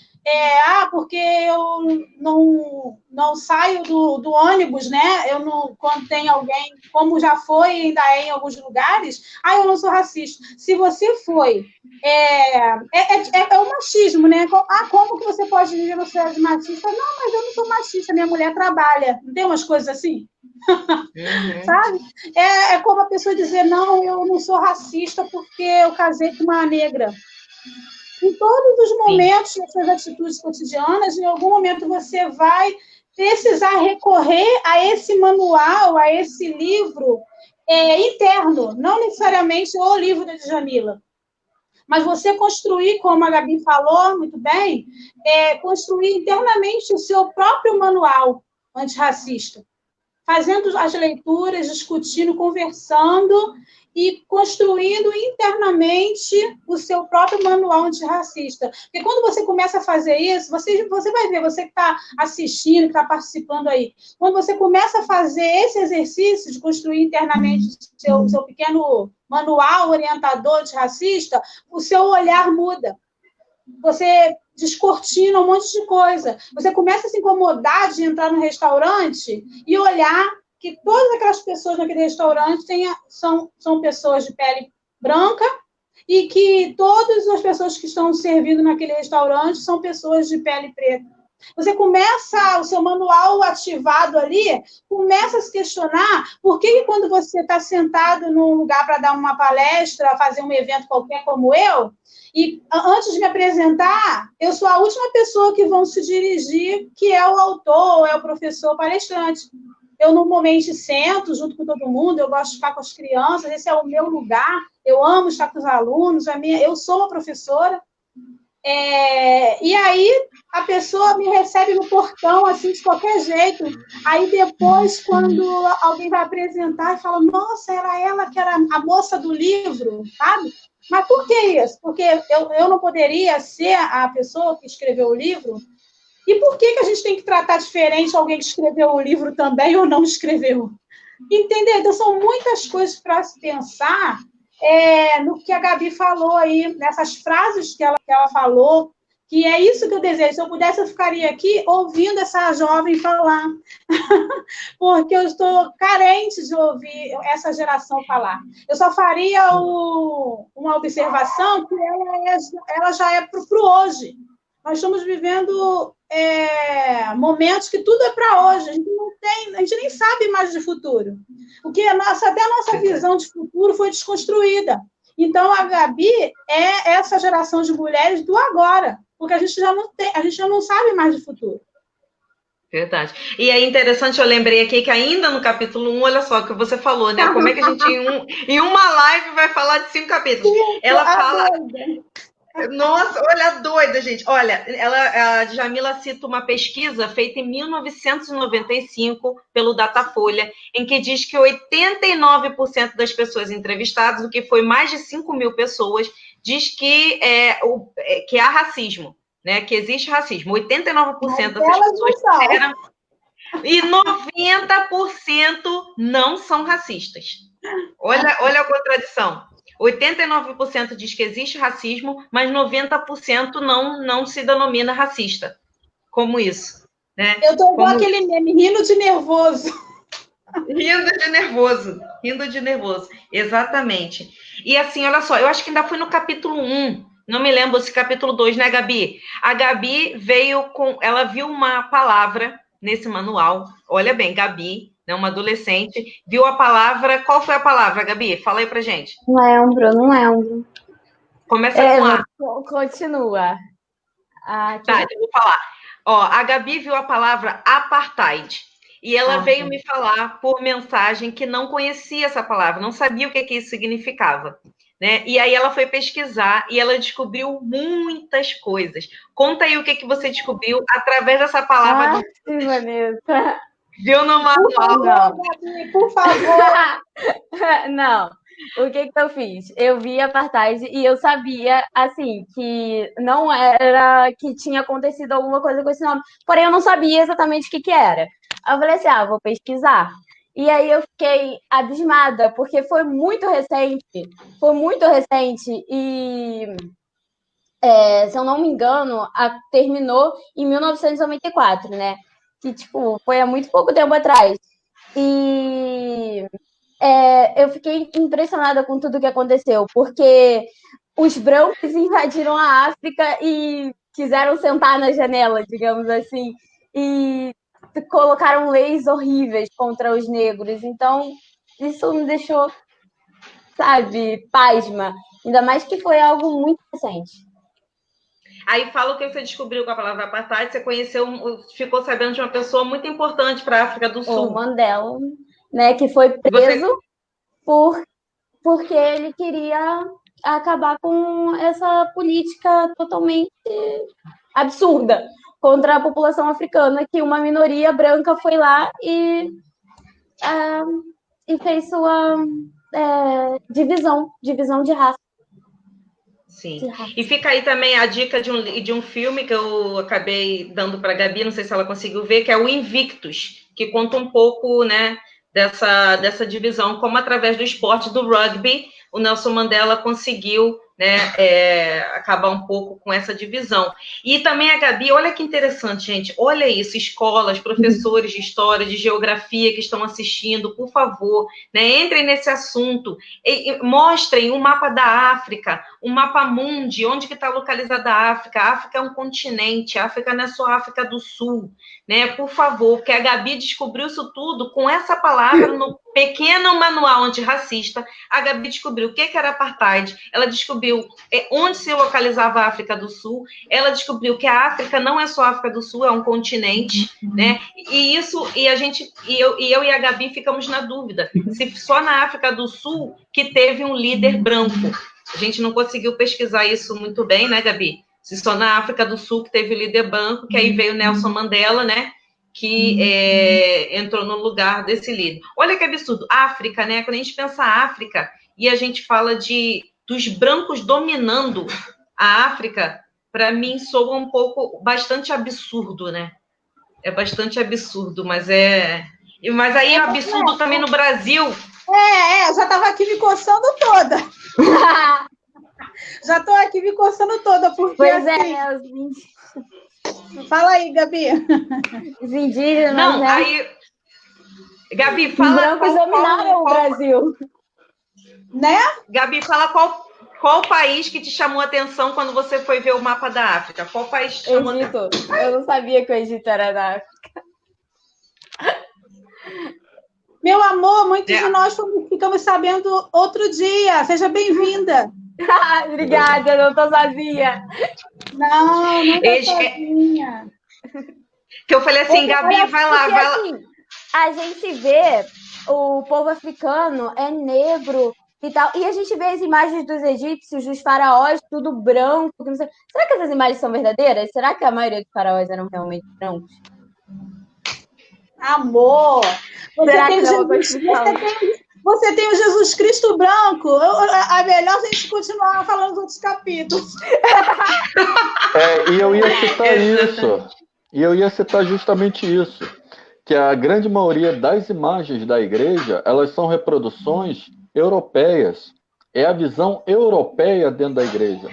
porque eu não saio do ônibus, né? Quando tem alguém, como já foi ainda em alguns lugares, eu não sou racista. Se você foi, o machismo, né? Como que você pode viver no sociedade machista? Não, mas eu não sou machista, minha mulher trabalha. Não tem umas coisas assim? Uhum. Sabe? É como a pessoa dizer, não, eu não sou racista porque eu casei com uma negra. Em todos os momentos das suas atitudes cotidianas, em algum momento você vai precisar recorrer a esse manual, a esse livro interno, não necessariamente o livro da Djamila. Mas você construir, como a Gabi falou muito bem, construir internamente o seu próprio manual antirracista, fazendo as leituras, discutindo, conversando e construindo internamente o seu próprio manual antirracista. Porque quando você começa a fazer isso, você vai ver, você que está assistindo, que está participando aí, quando você começa a fazer esse exercício de construir internamente o seu pequeno manual orientador antirracista, o seu olhar muda. Você descortina um monte de coisa. Você começa a se incomodar de entrar no restaurante e olhar que todas aquelas pessoas naquele restaurante são pessoas de pele branca e que todas as pessoas que estão servindo naquele restaurante são pessoas de pele preta. Você começa, o seu manual ativado ali, começa a se questionar por que quando você está sentado num lugar para dar uma palestra, fazer um evento qualquer como eu, e antes de me apresentar, eu sou a última pessoa que vão se dirigir, que é o autor, é o professor palestrante. Eu normalmente sento junto com todo mundo, eu gosto de ficar com as crianças, esse é o meu lugar, eu amo estar com os alunos, eu sou uma professora. E aí a pessoa me recebe no portão, assim, de qualquer jeito. Aí depois, quando alguém vai apresentar, fala, nossa, era ela que era a moça do livro, sabe? Mas por que isso? Porque eu não poderia ser a pessoa que escreveu o livro? E por que a gente tem que tratar diferente alguém que escreveu o livro também ou não escreveu? Entendeu? Então, são muitas coisas para se pensar no que a Gabi falou aí, nessas frases que ela falou, que é isso que eu desejo. Se eu pudesse, eu ficaria aqui ouvindo essa jovem falar, porque eu estou carente de ouvir essa geração falar. Eu só faria uma observação que ela já é para o hoje. Nós estamos vivendo momentos que tudo é para hoje. A gente nem sabe mais de futuro. Porque até a nossa visão de futuro foi desconstruída. Então, a Gabi é essa geração de mulheres do agora, porque a gente já não sabe mais de futuro. Verdade. E é interessante, eu lembrei aqui que ainda no capítulo 1, olha só o que você falou, né? Como é que a gente em uma live vai falar de 5 capítulos? Ela fala... Nossa, olha, doida, gente. Olha, a Djamila cita uma pesquisa feita em 1995 pelo Datafolha, em que diz que 89% das pessoas entrevistadas, o que foi mais de 5 mil pessoas, diz que há racismo, né? Que existe racismo. 89% dessas pessoas disseram, e 90% não são racistas. Olha a contradição. 89% diz que existe racismo, mas 90% não se denomina racista. Como isso? Né? Eu estou igual aquele meme, rindo de nervoso. Rindo de nervoso. Exatamente. E assim, olha só, eu acho que ainda foi no capítulo 1, não me lembro se capítulo 2, né, Gabi? A Gabi ela viu uma palavra nesse manual, olha bem, Gabi, né, uma adolescente, viu a palavra, qual foi a palavra, Gabi? Fala aí pra gente. Não lembro. Começa com A. Continua. Tá, eu vou falar. Ó, a Gabi viu a palavra apartheid e ela veio me falar por mensagem que não conhecia essa palavra, não sabia o que isso significava. Né? E aí ela foi pesquisar e ela descobriu muitas coisas. Conta aí o que você descobriu através dessa palavra. Sim, Vanessa. Viu no manual? Por favor. Não. O que eu fiz? Eu vi apartheid e eu sabia, assim, que não era que tinha acontecido alguma coisa com esse nome. Porém, eu não sabia exatamente o que era. Aí eu falei assim, vou pesquisar. E aí eu fiquei abismada, porque foi muito recente. E, se eu não me engano, terminou em 1994, né? Que, tipo, foi há muito pouco tempo atrás. E eu fiquei impressionada com tudo que aconteceu, porque os brancos invadiram a África e quiseram sentar na janela, digamos assim, e colocaram leis horríveis contra os negros. Então, isso me deixou, sabe, pasma. Ainda mais que foi algo muito recente. Aí fala o que você descobriu com a palavra apartheid, você ficou sabendo de uma pessoa muito importante para a África do Sul. O Mandela, né, que foi preso porque ele queria acabar com essa política totalmente absurda contra a população africana, que uma minoria branca foi lá e fez sua divisão de raça. Sim. E fica aí também a dica de um filme que eu acabei dando para a Gabi, não sei se ela conseguiu ver, que é o Invictus, que conta um pouco, né, dessa divisão, como através do esporte do rugby, o Nelson Mandela conseguiu, né, acabar um pouco com essa divisão. E também a Gabi, olha que interessante, gente, olha isso, escolas, professores de história, de geografia que estão assistindo, por favor, né, entrem nesse assunto, mostrem um mapa da África, um mapa mundi, onde que está localizada a África. A África é um continente, a África não é só a África do Sul, né, por favor, porque a Gabi descobriu isso tudo com essa palavra no pequeno manual antirracista. A Gabi descobriu o que era apartheid, ela descobriu onde se localizava a África do Sul, ela descobriu que a África não é só a África do Sul, é um continente, né? E eu e a Gabi ficamos na dúvida se só na África do Sul que teve um líder branco. A gente não conseguiu pesquisar isso muito bem, né, Gabi? Se só na África do Sul que teve o líder branco, que aí veio Nelson Mandela, né? Que entrou no lugar desse líder. Olha que absurdo. África, né? Quando a gente pensa África e a gente fala dos brancos dominando a África, para mim soa bastante absurdo, né? É bastante absurdo, mas Mas aí é absurdo também no Brasil. Já estava aqui me coçando toda. Já estou aqui me coçando toda, porque pois assim... Fala aí, Gabi. Os indígenas, não, né? Aí... Gabi, fala... Os brancos dominaram o Brasil. Né? Gabi, fala qual país que te chamou a atenção quando você foi ver o mapa da África? Qual país te chamou Egito. Eu não sabia que o Egito era da África. Meu amor, muitos de nós ficamos sabendo outro dia. Seja bem-vinda. Obrigada, eu não estou sozinha. Não estou sozinha. Que eu falei assim, Gabi, vai lá. Assim, a gente vê o povo africano é negro e tal, e a gente vê as imagens dos egípcios, dos faraós, tudo branco. Não sei. Será que essas imagens são verdadeiras? Será que a maioria dos faraós eram realmente brancos? Amor, você tem o Jesus Cristo branco. É melhor a gente continuar falando dos outros capítulos. E eu ia citar isso. E eu ia citar justamente isso. Que a grande maioria das imagens da igreja, elas são reproduções europeias. É a visão europeia dentro da igreja.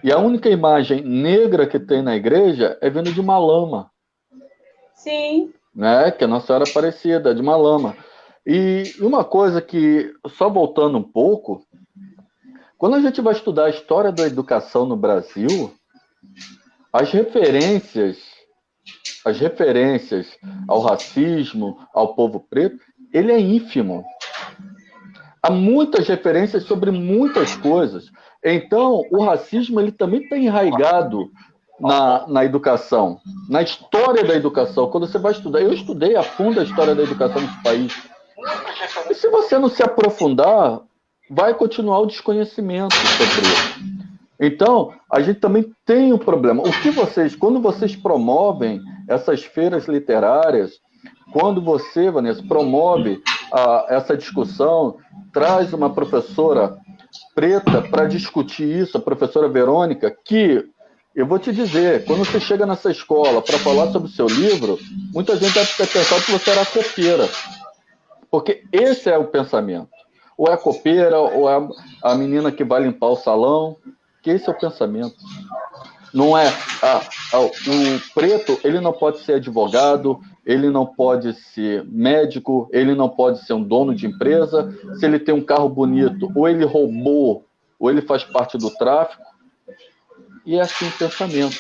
E a única imagem negra que tem na igreja é vindo de uma lama. Sim. Né? Que a Nossa Senhora Aparecida, de uma lama. E uma coisa que, só voltando um pouco, quando a gente vai estudar a história da educação no Brasil, as referências ao racismo, ao povo preto, ele é ínfimo. Há muitas referências sobre muitas coisas. Então, o racismo ele também está enraizado na educação, na história da educação. Quando você vai estudar, eu estudei a fundo a história da educação nesse país. E se você não se aprofundar, vai continuar o desconhecimento sobre isso. Então, a gente também tem um problema. Quando vocês promovem essas feiras literárias, quando você, Vanessa, promove essa discussão, traz uma professora preta para discutir isso, a professora Verônica, que, eu vou te dizer, quando você chega nessa escola para falar sobre o seu livro, muita gente vai pensar que você era copeira. Porque esse é o pensamento. Ou é a copeira, ou é a menina que vai limpar o salão, que esse é o pensamento. Não é... o preto, ele não pode ser advogado, ele não pode ser médico, ele não pode ser um dono de empresa. Se ele tem um carro bonito, ou ele roubou, ou ele faz parte do tráfico. E é assim o pensamento.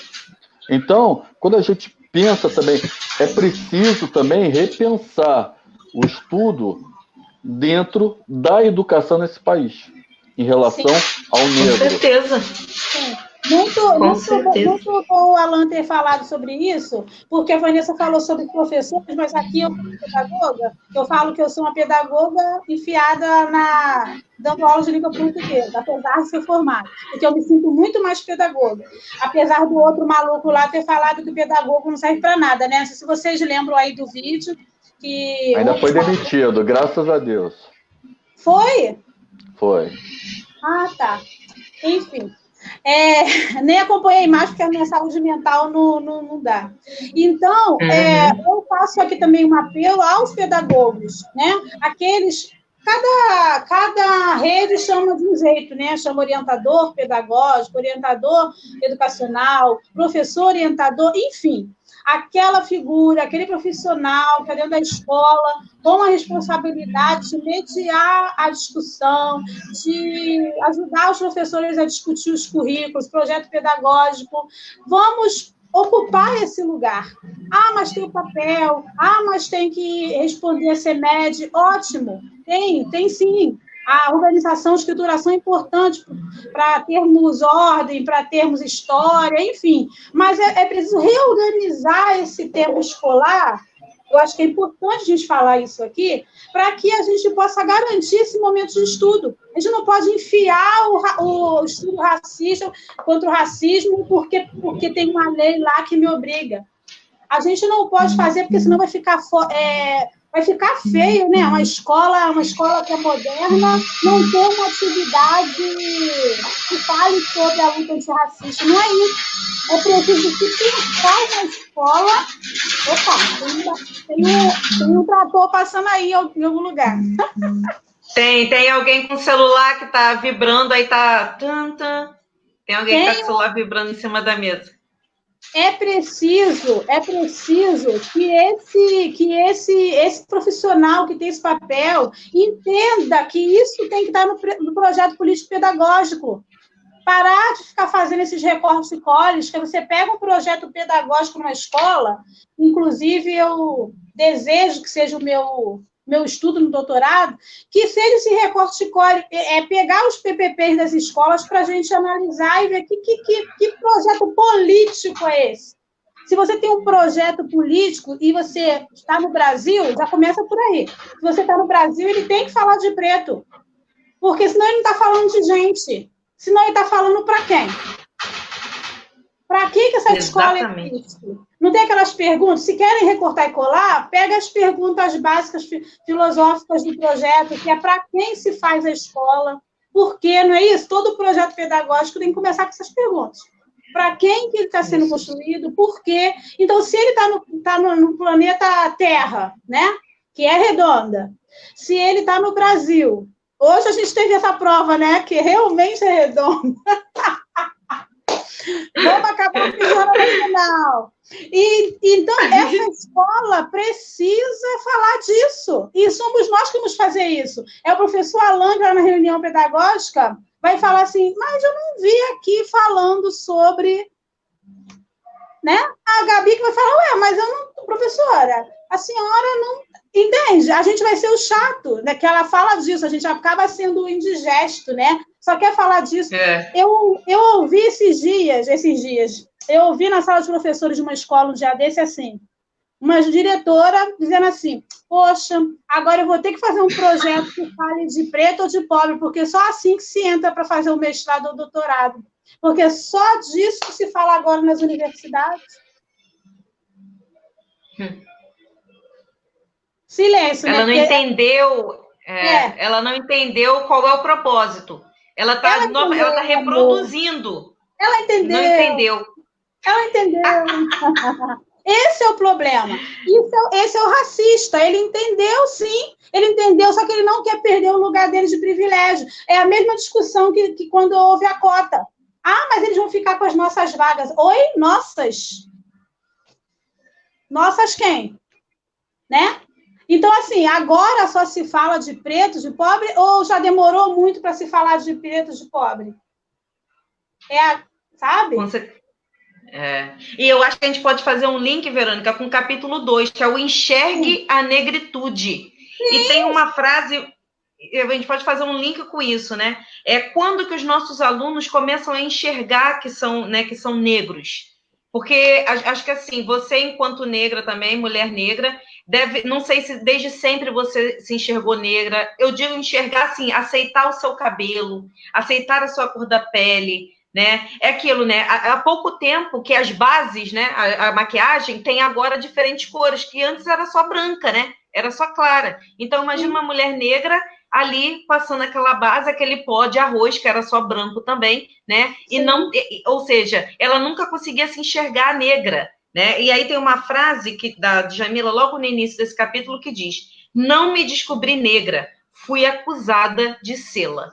Então, quando a gente pensa também, é preciso também repensar o estudo dentro da educação nesse país, em relação ao negro. Com certeza. Muito bom o Alan ter falado sobre isso, porque a Vanessa falou sobre professores, mas aqui eu, como pedagoga, eu falo que eu sou uma pedagoga enfiada dando aulas de língua portuguesa, apesar de ser formada, porque eu me sinto muito mais pedagoga, apesar do outro maluco lá ter falado que o pedagogo não serve para nada, né? Não sei se vocês lembram aí do vídeo que... Ainda foi demitido, graças a Deus. Foi? Foi. Ah, tá. Enfim. Nem acompanhei mais, porque a minha saúde mental não dá. Então, eu faço aqui também um apelo aos pedagogos, né? Aqueles... Cada rede chama de um jeito, né? Chama orientador pedagógico, orientador educacional, professor orientador, enfim. Aquela figura, aquele profissional que está dentro da escola, com a responsabilidade de mediar a discussão, de ajudar os professores a discutir os currículos, projeto pedagógico. Vamos ocupar esse lugar. Ah, mas tem o papel. Ah, mas tem que responder a CEMED. Ótimo. Tem sim. A organização, a escrituração é importante para termos ordem, para termos história, enfim. Mas é preciso reorganizar esse tempo escolar. Eu acho que é importante a gente falar isso aqui, para que a gente possa garantir esse momento de estudo. A gente não pode enfiar o estudo racista contra o racismo porque tem uma lei lá que me obriga. A gente não pode fazer, porque senão vai ficar feio, né? Uma escola que é moderna, não ter uma atividade que fale sobre a luta antirracista. Não é isso. É preciso se pensar na escola. Opa, tem um trator passando aí em algum lugar. Tem alguém com o celular que está vibrando, aí tá... Tem alguém que está com o celular vibrando em cima da mesa. É preciso que esse profissional que tem esse papel entenda que isso tem que estar no projeto político-pedagógico. Parar de ficar fazendo esses recortes e coles, que você pega um projeto pedagógico numa escola, inclusive eu desejo que seja o meu estudo no doutorado, que seja esse recorte e cole, pegar os PPPs das escolas para a gente analisar e ver que projeto político é esse. Se você tem um projeto político e você está no Brasil, já começa por aí. Se você está no Brasil, ele tem que falar de preto, porque senão ele não está falando de gente. Senão ele está falando para quem? Para que essa escola existe? Não tem aquelas perguntas? Se querem recortar e colar, pega as perguntas básicas filosóficas do projeto, que é para quem se faz a escola, por quê, não é isso? Todo projeto pedagógico tem que começar com essas perguntas. Para quem que ele está sendo construído, por quê? Então, se ele está no planeta Terra, né? Que é redonda, se ele está no Brasil, hoje a gente teve essa prova, né? Que realmente é redonda. Vamos acabar pisando no final. Então, essa escola precisa falar disso. E somos nós que vamos fazer isso. É o professor Alan, lá na reunião pedagógica, vai falar assim, mas eu não vi aqui falando sobre... Né? A Gabi que vai falar, mas eu não... Professora, a senhora não... Entende? A gente vai ser o chato, né? Que ela fala disso, a gente acaba sendo indigesto, né? Só quer falar disso. Eu ouvi esses dias, eu ouvi na sala de professores de uma escola um dia desse assim, uma diretora dizendo assim, poxa, agora eu vou ter que fazer um projeto que fale de preto ou de pobre, porque só assim que se entra para fazer o mestrado ou o doutorado. Porque só disso que se fala agora nas universidades. Silêncio, ela né? Não entendeu, ela não entendeu qual é o propósito. Ela está reproduzindo. Ela entendeu. Não entendeu. Ela entendeu. Esse é o problema. Esse é o racista. Ele entendeu, sim. Ele entendeu, só que ele não quer perder o lugar dele de privilégio. É a mesma discussão que quando houve a cota. Ah, mas eles vão ficar com as nossas vagas. Oi? Nossas? Nossas quem? Né? Então, assim, agora só se fala de preto, de pobre, ou já demorou muito para se falar de preto, de pobre? Sabe? E eu acho que a gente pode fazer um link, Verônica, com o capítulo 2, que é o Enxergue a Negritude. Sim. E tem uma frase a gente pode fazer um link com isso, né? É quando que os nossos alunos começam a enxergar que são, né, que são negros. Porque acho que assim, você enquanto negra também, mulher negra, deve, não sei se desde sempre você se enxergou negra. Eu digo enxergar assim, aceitar o seu cabelo, aceitar a sua cor da pele, né? É aquilo, né? Há pouco tempo que as bases, né, a maquiagem tem agora diferentes cores, que antes era só branca, né? Era só clara. Então imagina uma mulher negra ali passando aquela base, aquele pó de arroz, que era só branco também, né? E não, ou seja, ela nunca conseguia se enxergar negra, né? E aí tem uma frase que da Djamila logo no início desse capítulo que diz: "Não me descobri negra, fui acusada de sê-la."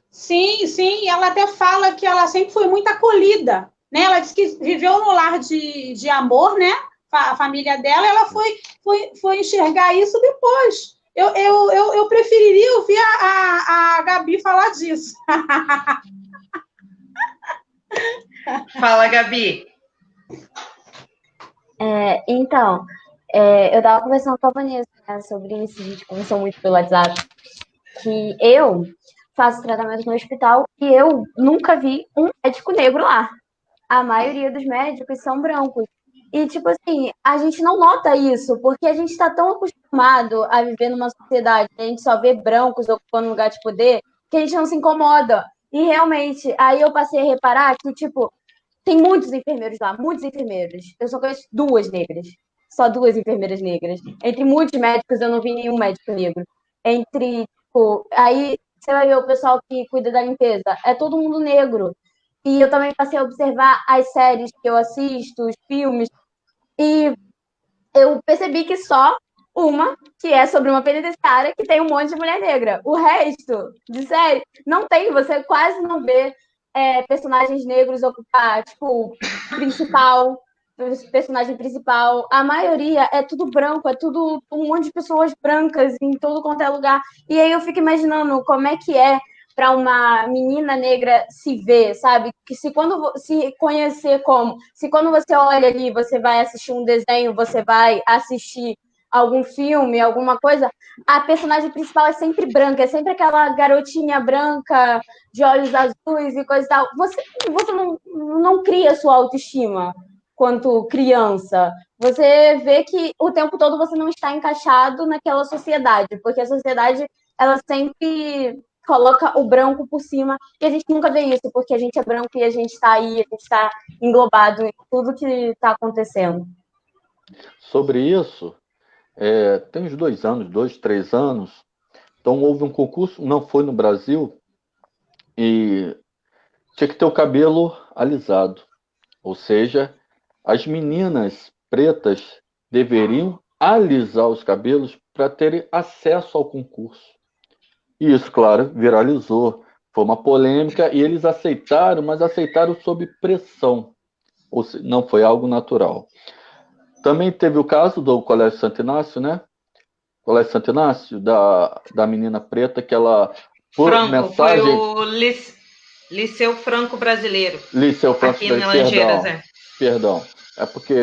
Sim, sim, ela até fala que ela sempre foi muito acolhida, né? Ela disse que viveu no lar de amor, né? A família dela, ela foi enxergar isso depois. Eu preferiria ouvir a Gabi falar disso. Fala, Gabi. Então, eu estava conversando com a Vanessa, né, sobre isso, a gente conversou muito pelo WhatsApp, que eu faço tratamento no hospital e eu nunca vi um médico negro lá. A maioria dos médicos são brancos. E, tipo assim, a gente não nota isso, porque a gente está tão acostumado a viver numa sociedade que a gente só vê brancos ocupando lugar de poder, que a gente não se incomoda. E realmente, aí eu passei a reparar que, tipo, tem muitos enfermeiros lá, muitos enfermeiros. Eu só conheço 2 negras. Só 2 enfermeiras negras. Entre muitos médicos, eu não vi nenhum médico negro. Entre, tipo, aí você vai ver o pessoal que cuida da limpeza. É todo mundo negro. E eu também passei a observar as séries que eu assisto, os filmes, e eu percebi que só uma, que é sobre uma penitenciária, que tem um monte de mulher negra. O resto de série não tem, você quase não vê personagens negros ocupar, tipo, personagem principal. A maioria é tudo branco, é tudo um monte de pessoas brancas em todo quanto é lugar. E aí eu fico imaginando como é que é para uma menina negra se ver, sabe? Que se conhecer como, se quando você olha ali, você vai assistir um desenho, você vai assistir algum filme, alguma coisa, a personagem principal é sempre branca, é sempre aquela garotinha branca de olhos azuis e coisa e tal. Você não cria sua autoestima quanto criança. Você vê que o tempo todo você não está encaixado naquela sociedade, porque a sociedade ela sempre coloca o branco por cima, e a gente nunca vê isso, porque a gente é branco e a gente está aí, a gente está englobado em tudo que está acontecendo. Sobre isso, tem uns 2 anos, 2, 3 anos, então houve um concurso, não foi no Brasil, e tinha que ter o cabelo alisado. Ou seja, as meninas pretas deveriam alisar os cabelos para terem acesso ao concurso. E isso, claro, viralizou. Foi uma polêmica e eles aceitaram, mas aceitaram sob pressão. Ou seja, não foi algo natural. Também teve o caso do Colégio Santo Inácio, né? Colégio Santo Inácio, da menina preta, que ela, por Franco, mensagem... foi o Liceu Franco Brasileiro. Liceu Franco Aqui em Brasileiro, Laranjeiras, perdão. É porque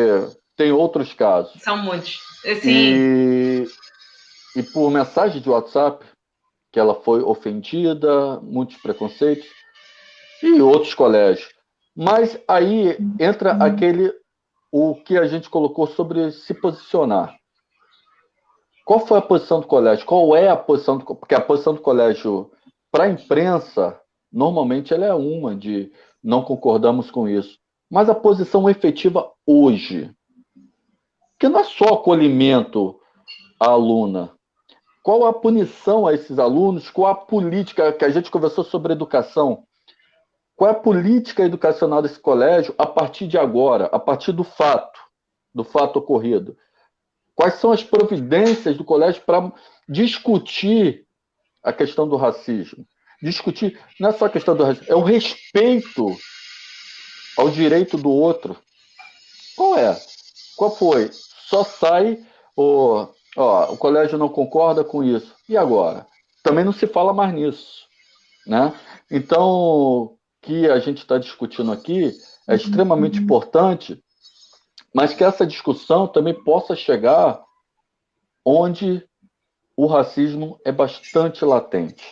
tem outros casos. São muitos. Sim. E por mensagem de WhatsApp, que ela foi ofendida, muitos preconceitos, e outros colégios. Mas aí entra o que a gente colocou sobre se posicionar. Qual foi a posição do colégio? Qual é a posição do... Porque a posição do colégio para a imprensa, normalmente ela é uma de não concordamos com isso. Mas a posição efetiva hoje, que não é só acolhimento à aluna. Qual a punição a esses alunos? Qual a política, que a gente conversou sobre educação? Qual é a política educacional desse colégio a partir de agora, a partir do fato ocorrido? Quais são as providências do colégio para discutir a questão do racismo? Discutir, não é só a questão do racismo, é o respeito ao direito do outro. Qual é? Qual foi? Só sai o colégio não concorda com isso. E agora? Também não se fala mais nisso, né? Então, o que a gente está discutindo aqui é extremamente importante, mas que essa discussão também possa chegar onde o racismo é bastante latente.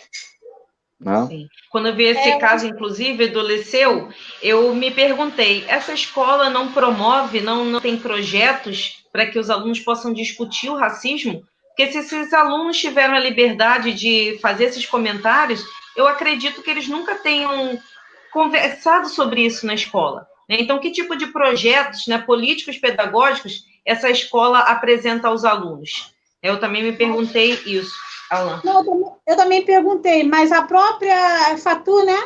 Né? Sim. Quando eu vi esse caso, inclusive, do Liceu, eu me perguntei, essa escola não promove, não tem projetos para que os alunos possam discutir o racismo? Porque se esses alunos tiveram a liberdade de fazer esses comentários, eu acredito que eles nunca tenham conversado sobre isso na escola. Né? Então, que tipo de projetos, né, políticos, pedagógicos, essa escola apresenta aos alunos? Eu também me perguntei isso. Alan. Não, eu também perguntei, mas a própria Fatu, né,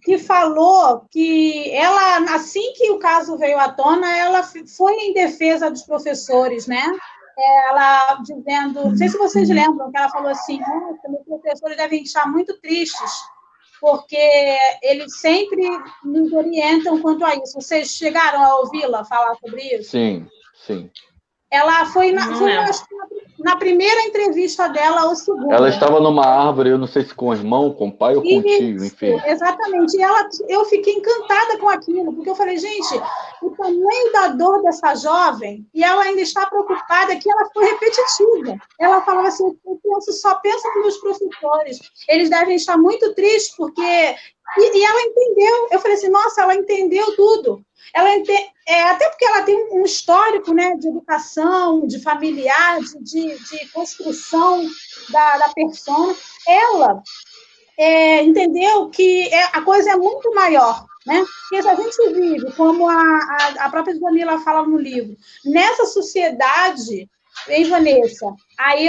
que falou que ela, assim que o caso veio à tona, ela foi em defesa dos professores, né? Ela dizendo, não sei se vocês lembram, que ela falou assim, os professores devem estar muito tristes, porque eles sempre nos orientam quanto a isso. Vocês chegaram a ouvi-la falar sobre isso? Sim, sim. Ela foi na primeira entrevista dela ou segunda. Ela estava numa árvore, eu não sei se com o irmão, com o pai ou com o tio, enfim. Exatamente. E eu fiquei encantada com aquilo, porque eu falei, gente, o tamanho da dor dessa jovem, e ela ainda está preocupada, que ela foi repetitiva. Ela falava assim, só penso nos meus professores, eles devem estar muito tristes, porque... E ela entendeu. Eu falei assim, nossa, ela entendeu tudo. Até porque ela tem um histórico, né, de educação, de familiar, de construção da persona. Ela entendeu que a coisa é muito maior, né? Porque se a gente vive, como a própria Jamila fala no livro, nessa sociedade, hein, Vanessa? Aí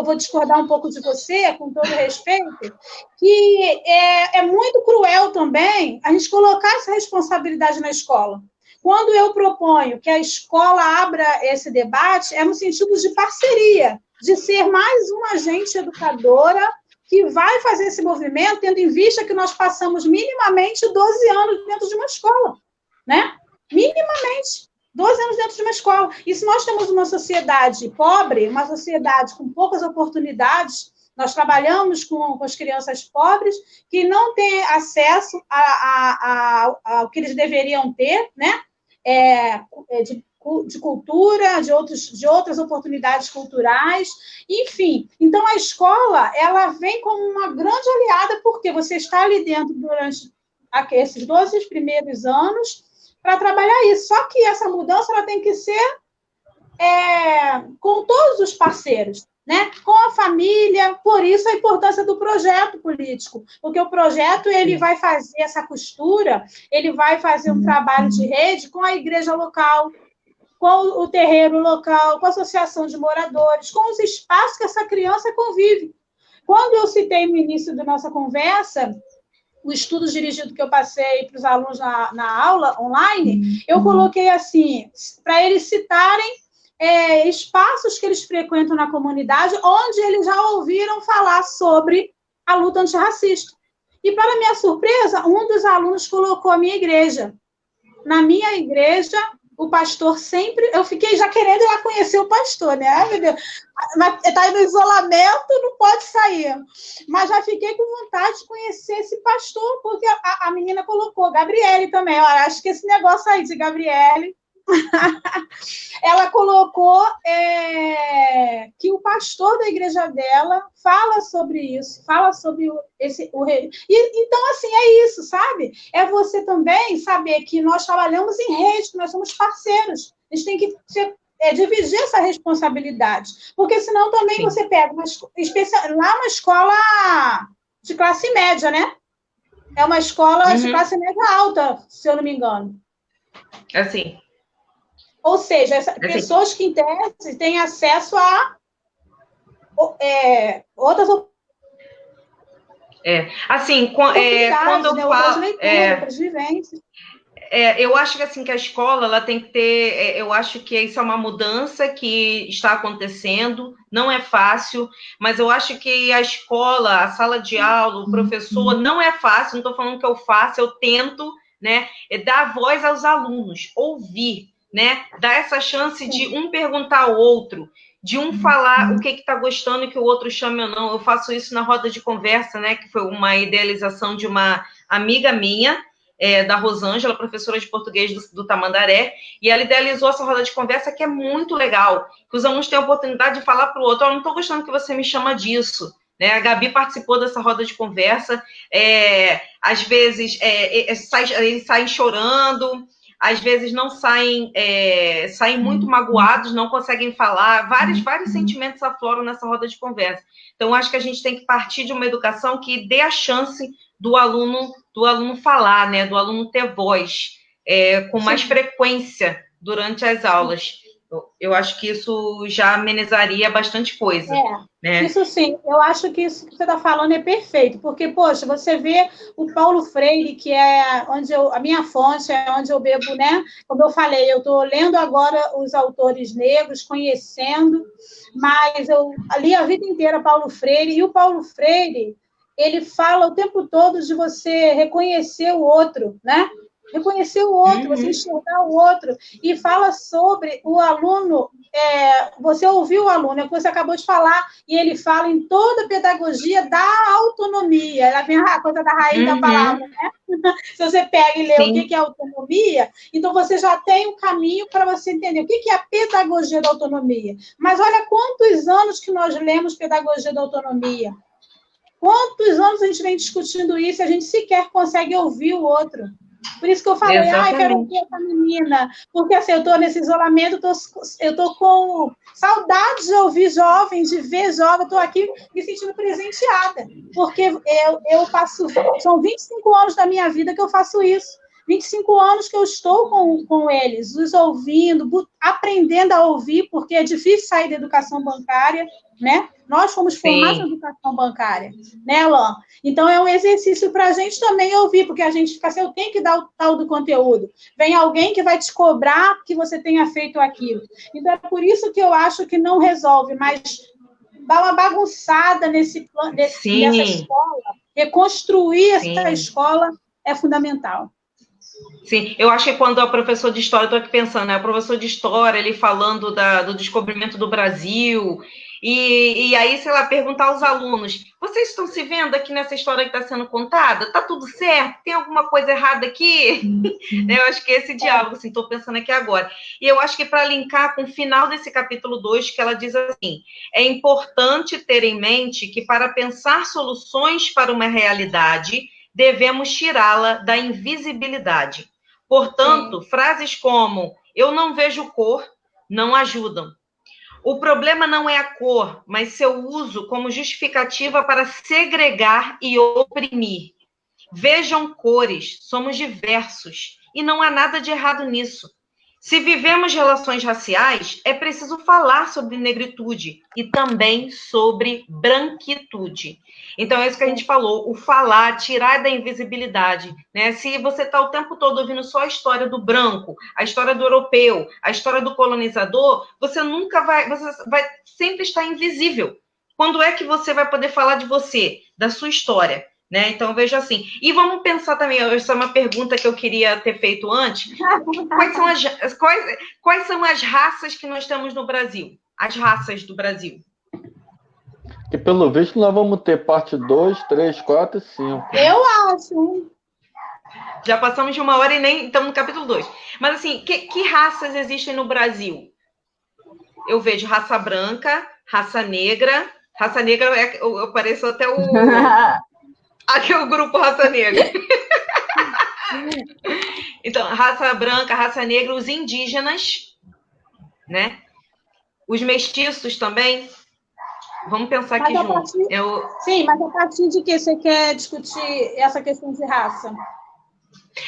vou discordar um pouco de você, com todo respeito, que é muito cruel também a gente colocar essa responsabilidade na escola. Quando eu proponho que a escola abra esse debate, é no sentido de parceria, de ser mais uma agente educadora que vai fazer esse movimento, tendo em vista que nós passamos minimamente 12 anos dentro de uma escola, né? Minimamente. 12 anos dentro de uma escola. E se nós temos uma sociedade pobre, uma sociedade com poucas oportunidades, nós trabalhamos com as crianças pobres que não têm acesso ao que eles deveriam ter, né? De cultura, de outras oportunidades culturais, enfim. Então, a escola, ela vem como uma grande aliada, porque você está ali dentro durante esses 12 primeiros anos para trabalhar isso. Só que essa mudança ela tem que ser com todos os parceiros, né? Com a família, por isso a importância do projeto político, porque o projeto ele vai fazer essa costura, ele vai fazer um trabalho de rede com a igreja local, com o terreiro local, com a associação de moradores, com os espaços que essa criança convive. Quando eu citei no início da nossa conversa o estudo dirigido que eu passei para os alunos na aula online, eu coloquei assim, para eles citarem espaços que eles frequentam na comunidade, onde eles já ouviram falar sobre a luta antirracista. E, para minha surpresa, um dos alunos colocou a minha igreja. Na minha igreja, o pastor sempre... Eu fiquei já querendo ir lá conhecer o pastor, né? Ai, meu Deus. Mas está no isolamento, não pode sair. Mas já fiquei com vontade de conhecer esse pastor, porque a menina colocou, Gabriele também. Eu acho que esse negócio aí de Gabriele... Ela colocou que o pastor da igreja dela fala sobre isso, fala sobre o rei. Então, assim, é isso, sabe? É você também saber que nós trabalhamos em rede, que nós somos parceiros. A gente tem que dividir essa responsabilidade, porque senão também Sim. Você pega uma escola de classe média, né? É uma escola de classe média alta, se eu não me engano. Assim. Ou seja, pessoas que, em tese, têm acesso a outras assim, quando eu falo... outras vivências. Eu acho que, assim, que a escola ela tem que ter... eu acho que isso é uma mudança que está acontecendo, não é fácil, mas eu acho que a escola, a sala de aula, o professor, não é fácil, não estou falando que eu faço, eu tento, né, dar voz aos alunos, ouvir, né? Dar essa chance de um perguntar ao outro, de um falar o que está gostando e que o outro chame ou não. Eu faço isso na roda de conversa, né? Que foi uma idealização de uma amiga minha. da Rosângela, professora de português do Tamandaré, e ela idealizou essa roda de conversa que é muito legal, que os alunos têm a oportunidade de falar para o outro, eu não estou gostando que você me chama disso, né? A Gabi participou dessa roda de conversa, às vezes eles saem chorando, às vezes não saem muito magoados, não conseguem falar, vários sentimentos afloram nessa roda de conversa. Então, acho que a gente tem que partir de uma educação que dê a chance do aluno falar, né? Do aluno ter voz, com mais frequência durante as aulas. Eu acho que isso já amenizaria bastante coisa. Né? Isso sim, eu acho que isso que você está falando é perfeito, porque, poxa, você vê o Paulo Freire, que é a minha fonte, é onde eu bebo, né? Como eu falei, eu estou lendo agora os autores negros, conhecendo, mas eu li a vida inteira Paulo Freire, e o Paulo Freire, ele fala o tempo todo de você reconhecer o outro, né? Reconhecer o outro, você enxergar o outro, e fala sobre o aluno, você ouviu o aluno, é o que você acabou de falar, e ele fala em toda a pedagogia da autonomia, ela vem a coisa da raiz da palavra, né? Se você pega e lê o que é autonomia, então você já tem um caminho para você entender o que é a pedagogia da autonomia. Mas olha quantos anos que nós lemos pedagogia da autonomia, quantos anos a gente vem discutindo isso e a gente sequer consegue ouvir o outro. Por isso que eu falei, quero ouvir essa menina, porque assim, eu estou nesse isolamento, eu estou com saudade de ouvir jovens, de ver jovens, estou aqui me sentindo presenteada, porque eu faço, são 25 anos da minha vida que eu faço isso, 25 anos que eu estou com eles, os ouvindo, aprendendo a ouvir, porque é difícil sair da educação bancária, né? Nós fomos formados na educação bancária, né, Alain? Então, é um exercício para a gente também ouvir, porque a gente fica assim, eu tenho que dar o tal do conteúdo. Vem alguém que vai te cobrar que você tenha feito aquilo. Então, é por isso que eu acho que não resolve, mas dá uma bagunçada nessa escola, reconstruir essa escola é fundamental. Sim, eu acho que quando o professor de história, estou aqui pensando, né? O professor de história, ele falando do descobrimento do Brasil, e aí, sei lá, perguntar aos alunos, vocês estão se vendo aqui nessa história que está sendo contada? Está tudo certo? Tem alguma coisa errada aqui? Eu acho que esse diálogo, assim, estou pensando aqui agora. E eu acho que para linkar com o final desse capítulo 2, que ela diz assim, é importante ter em mente que para pensar soluções para uma realidade, devemos tirá-la da invisibilidade. Portanto, frases como eu não vejo cor não ajudam. O problema não é a cor, mas seu uso como justificativa para segregar e oprimir. Vejam cores, somos diversos e não há nada de errado nisso. Se vivemos relações raciais, é preciso falar sobre negritude e também sobre branquitude. Então, é isso que a gente falou, o falar, tirar da invisibilidade, né? Se você está o tempo todo ouvindo só a história do branco, a história do europeu, a história do colonizador, você vai sempre estar invisível. Quando é que você vai poder falar de você, da sua história? Né? Então, eu vejo assim. E vamos pensar também, essa é uma pergunta que eu queria ter feito antes. Quais são as raças que nós temos no Brasil? As raças do Brasil. E pelo visto nós vamos ter parte 2, 3, 4 e 5. Eu acho. Já passamos de 1 hora e nem estamos no capítulo 2. Mas assim, que raças existem no Brasil? Eu vejo raça branca, raça negra. Raça negra, eu pareço até o... Aqui é o grupo Raça Negra. Então, raça branca, raça negra, os indígenas, né? Os mestiços também. Vamos pensar aqui junto. Sim, mas a partir de que você quer discutir essa questão de raça?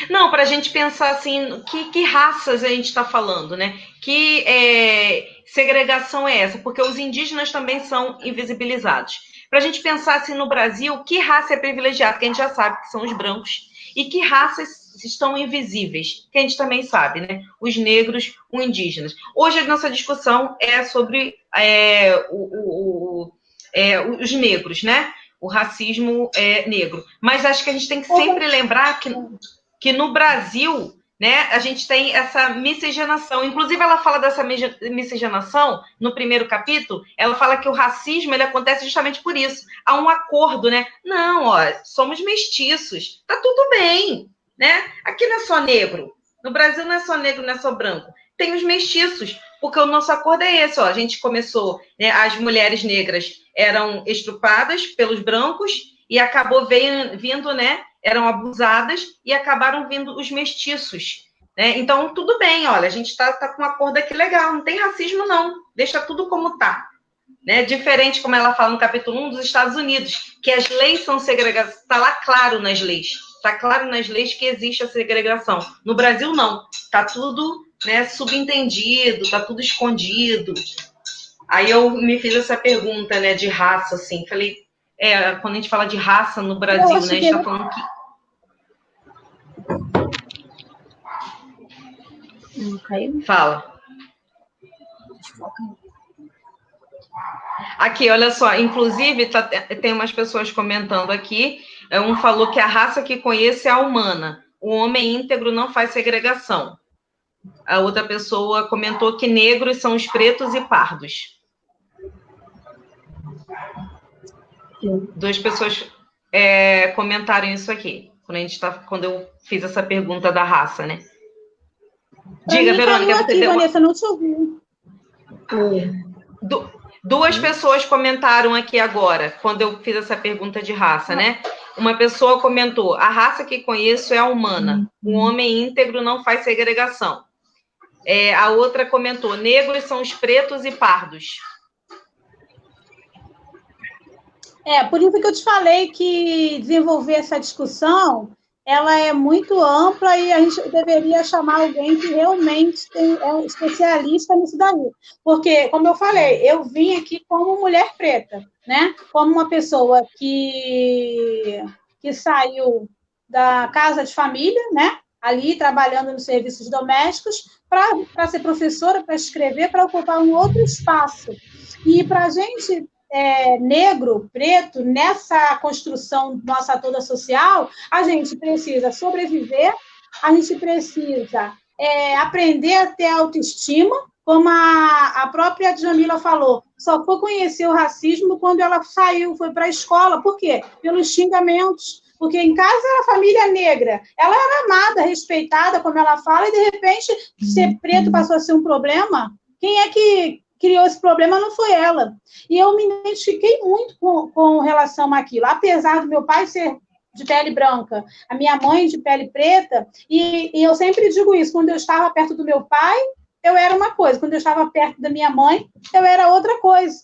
Não, para a gente pensar assim, que raças a gente está falando, né? Que segregação é essa? Porque os indígenas também são invisibilizados. Para a gente pensar assim no Brasil, que raça é privilegiada? Que a gente já sabe que são os brancos. E que raças estão invisíveis? Que a gente também sabe, né? Os negros, os indígenas. Hoje a nossa discussão é sobre os negros, né? O racismo negro. Mas acho que a gente tem que sempre lembrar que no Brasil, né, a gente tem essa miscigenação. Inclusive, ela fala dessa miscigenação no primeiro capítulo. Ela fala que o racismo ele acontece justamente por isso. Há um acordo, né? Não, somos mestiços. Tá tudo bem. né? Aqui não é só negro. No Brasil não é só negro, não é só branco. Tem os mestiços, porque o nosso acordo é esse, ó. A gente começou, né, as mulheres negras eram estrupadas pelos brancos e acabou vindo, né? Eram abusadas e acabaram vindo os mestiços, né? Então, tudo bem, olha, a gente está com um acordo aqui legal, não tem racismo, não. Deixa tudo como está. Né? Diferente, como ela fala no capítulo 1 dos Estados Unidos, que as leis são segregadas, está lá claro nas leis. Está claro nas leis que existe a segregação. No Brasil, não. Está tudo, né, subentendido, está tudo escondido. Aí eu me fiz essa pergunta, né, de raça, assim. Falei, quando a gente fala de raça no Brasil, né, a gente está falando que... Não caiu? Fala. Aqui, olha só, inclusive tem umas pessoas comentando aqui, um falou que a raça que conhece é a humana, o homem íntegro não faz segregação. A outra pessoa comentou que negros são os pretos e pardos. Duas pessoas comentaram isso aqui, quando eu fiz essa pergunta da raça, né? Diga, Verônica. Aqui, Vanessa, não te ouvi. Duas pessoas comentaram aqui agora, quando eu fiz essa pergunta de raça, né? Uma pessoa comentou, a raça que conheço é a humana, o homem íntegro não faz segregação. A outra comentou, negros são os pretos e pardos. Por isso que eu te falei que desenvolver essa discussão, ela é muito ampla e a gente deveria chamar alguém que realmente é um especialista nisso daí. Porque, como eu falei, eu vim aqui como mulher preta, né? Como uma pessoa que saiu da casa de família, né? Ali trabalhando nos serviços domésticos, para ser professora, para escrever, para ocupar um outro espaço. E para a gente... negro, preto, nessa construção nossa toda social, a gente precisa sobreviver, a gente precisa aprender a ter autoestima, como a própria Djamila falou, só foi conhecer o racismo quando ela saiu, foi para a escola. Por quê? Pelos xingamentos. Porque em casa era família negra, ela era amada, respeitada, como ela fala, e de repente ser preto passou a ser um problema. Quem é que criou esse problema? Não foi ela. E eu me identifiquei muito com relação àquilo. Apesar do meu pai ser de pele branca, a minha mãe de pele preta, e eu sempre digo isso, quando eu estava perto do meu pai, eu era uma coisa, quando eu estava perto da minha mãe, eu era outra coisa.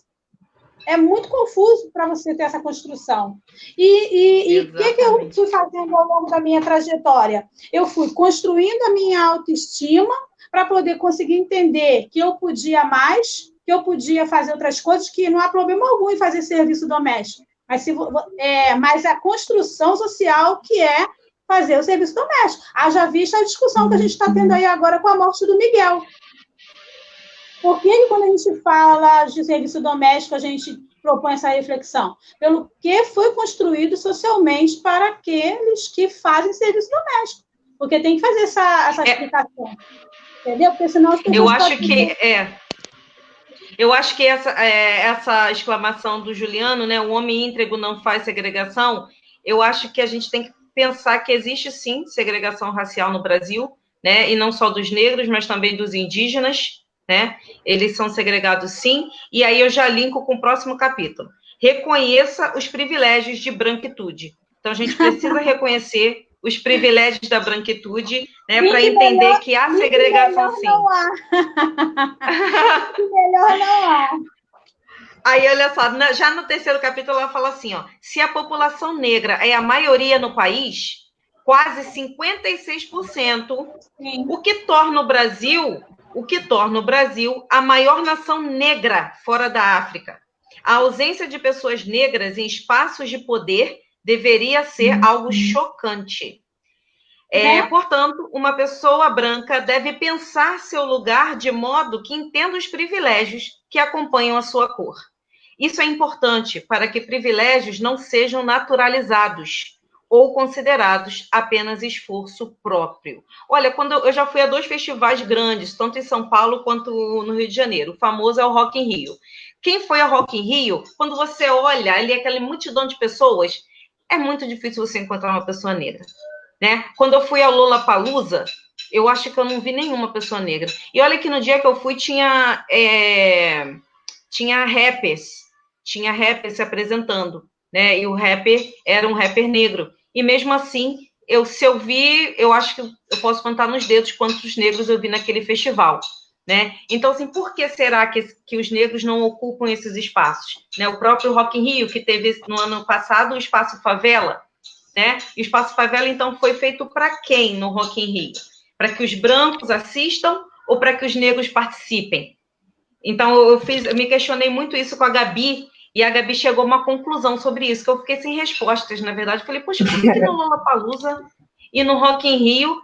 É muito confuso para você ter essa construção. E o que eu fui fazendo ao longo da minha trajetória? Eu fui construindo a minha autoestima para poder conseguir entender que eu podia mais, que eu podia fazer outras coisas, que não há problema algum em fazer serviço doméstico. Mas a construção social que é fazer o serviço doméstico. Haja vista a discussão que a gente está tendo aí agora com a morte do Miguel. Por que quando a gente fala de serviço doméstico, a gente propõe essa reflexão? Pelo que foi construído socialmente para aqueles que fazem serviço doméstico. Porque tem que fazer essa explicação. Entendeu? Porque senão as pessoas Eu acho que essa exclamação do Juliano, né, o homem íntegro não faz segregação, eu acho que a gente tem que pensar que existe, sim, segregação racial no Brasil, né, e não só dos negros, mas também dos indígenas, né, eles são segregados, sim, e aí eu já linko com o próximo capítulo. Reconheça os privilégios de branquitude. Então, a gente precisa reconhecer os privilégios da branquitude, né, para entender que há segregação, sim. Não há. Melhor não há. Aí, olha só, já no terceiro capítulo ela fala assim, ó, se a população negra é a maioria no país, quase 56%, sim, o que torna o Brasil a maior nação negra fora da África. A ausência de pessoas negras em espaços de poder deveria ser algo chocante. Portanto, uma pessoa branca deve pensar seu lugar de modo que entenda os privilégios que acompanham a sua cor. Isso é importante para que privilégios não sejam naturalizados ou considerados apenas esforço próprio. Olha, quando eu já fui a 2 festivais grandes, tanto em São Paulo quanto no Rio de Janeiro. O famoso é o Rock in Rio. Quem foi ao Rock in Rio, quando você olha ali aquela multidão de pessoas, é muito difícil você encontrar uma pessoa negra. né? Quando eu fui ao Lollapalooza, eu acho que eu não vi nenhuma pessoa negra. E olha que no dia que eu fui tinha rappers se apresentando, né? E o rapper era um rapper negro. E mesmo assim, se eu vi, eu acho que eu posso contar nos dedos quantos negros eu vi naquele festival, né? Então, assim, por que será que os negros não ocupam esses espaços? Né? O próprio Rock in Rio, que teve no ano passado o Espaço Favela, né? E o Espaço Favela, então, foi feito para quem no Rock in Rio? Para que os brancos assistam ou para que os negros participem? Então, eu me questionei muito isso com a Gabi, e a Gabi chegou a uma conclusão sobre isso, que eu fiquei sem respostas, na verdade. Eu falei, poxa, por que no Lollapalooza e no Rock in Rio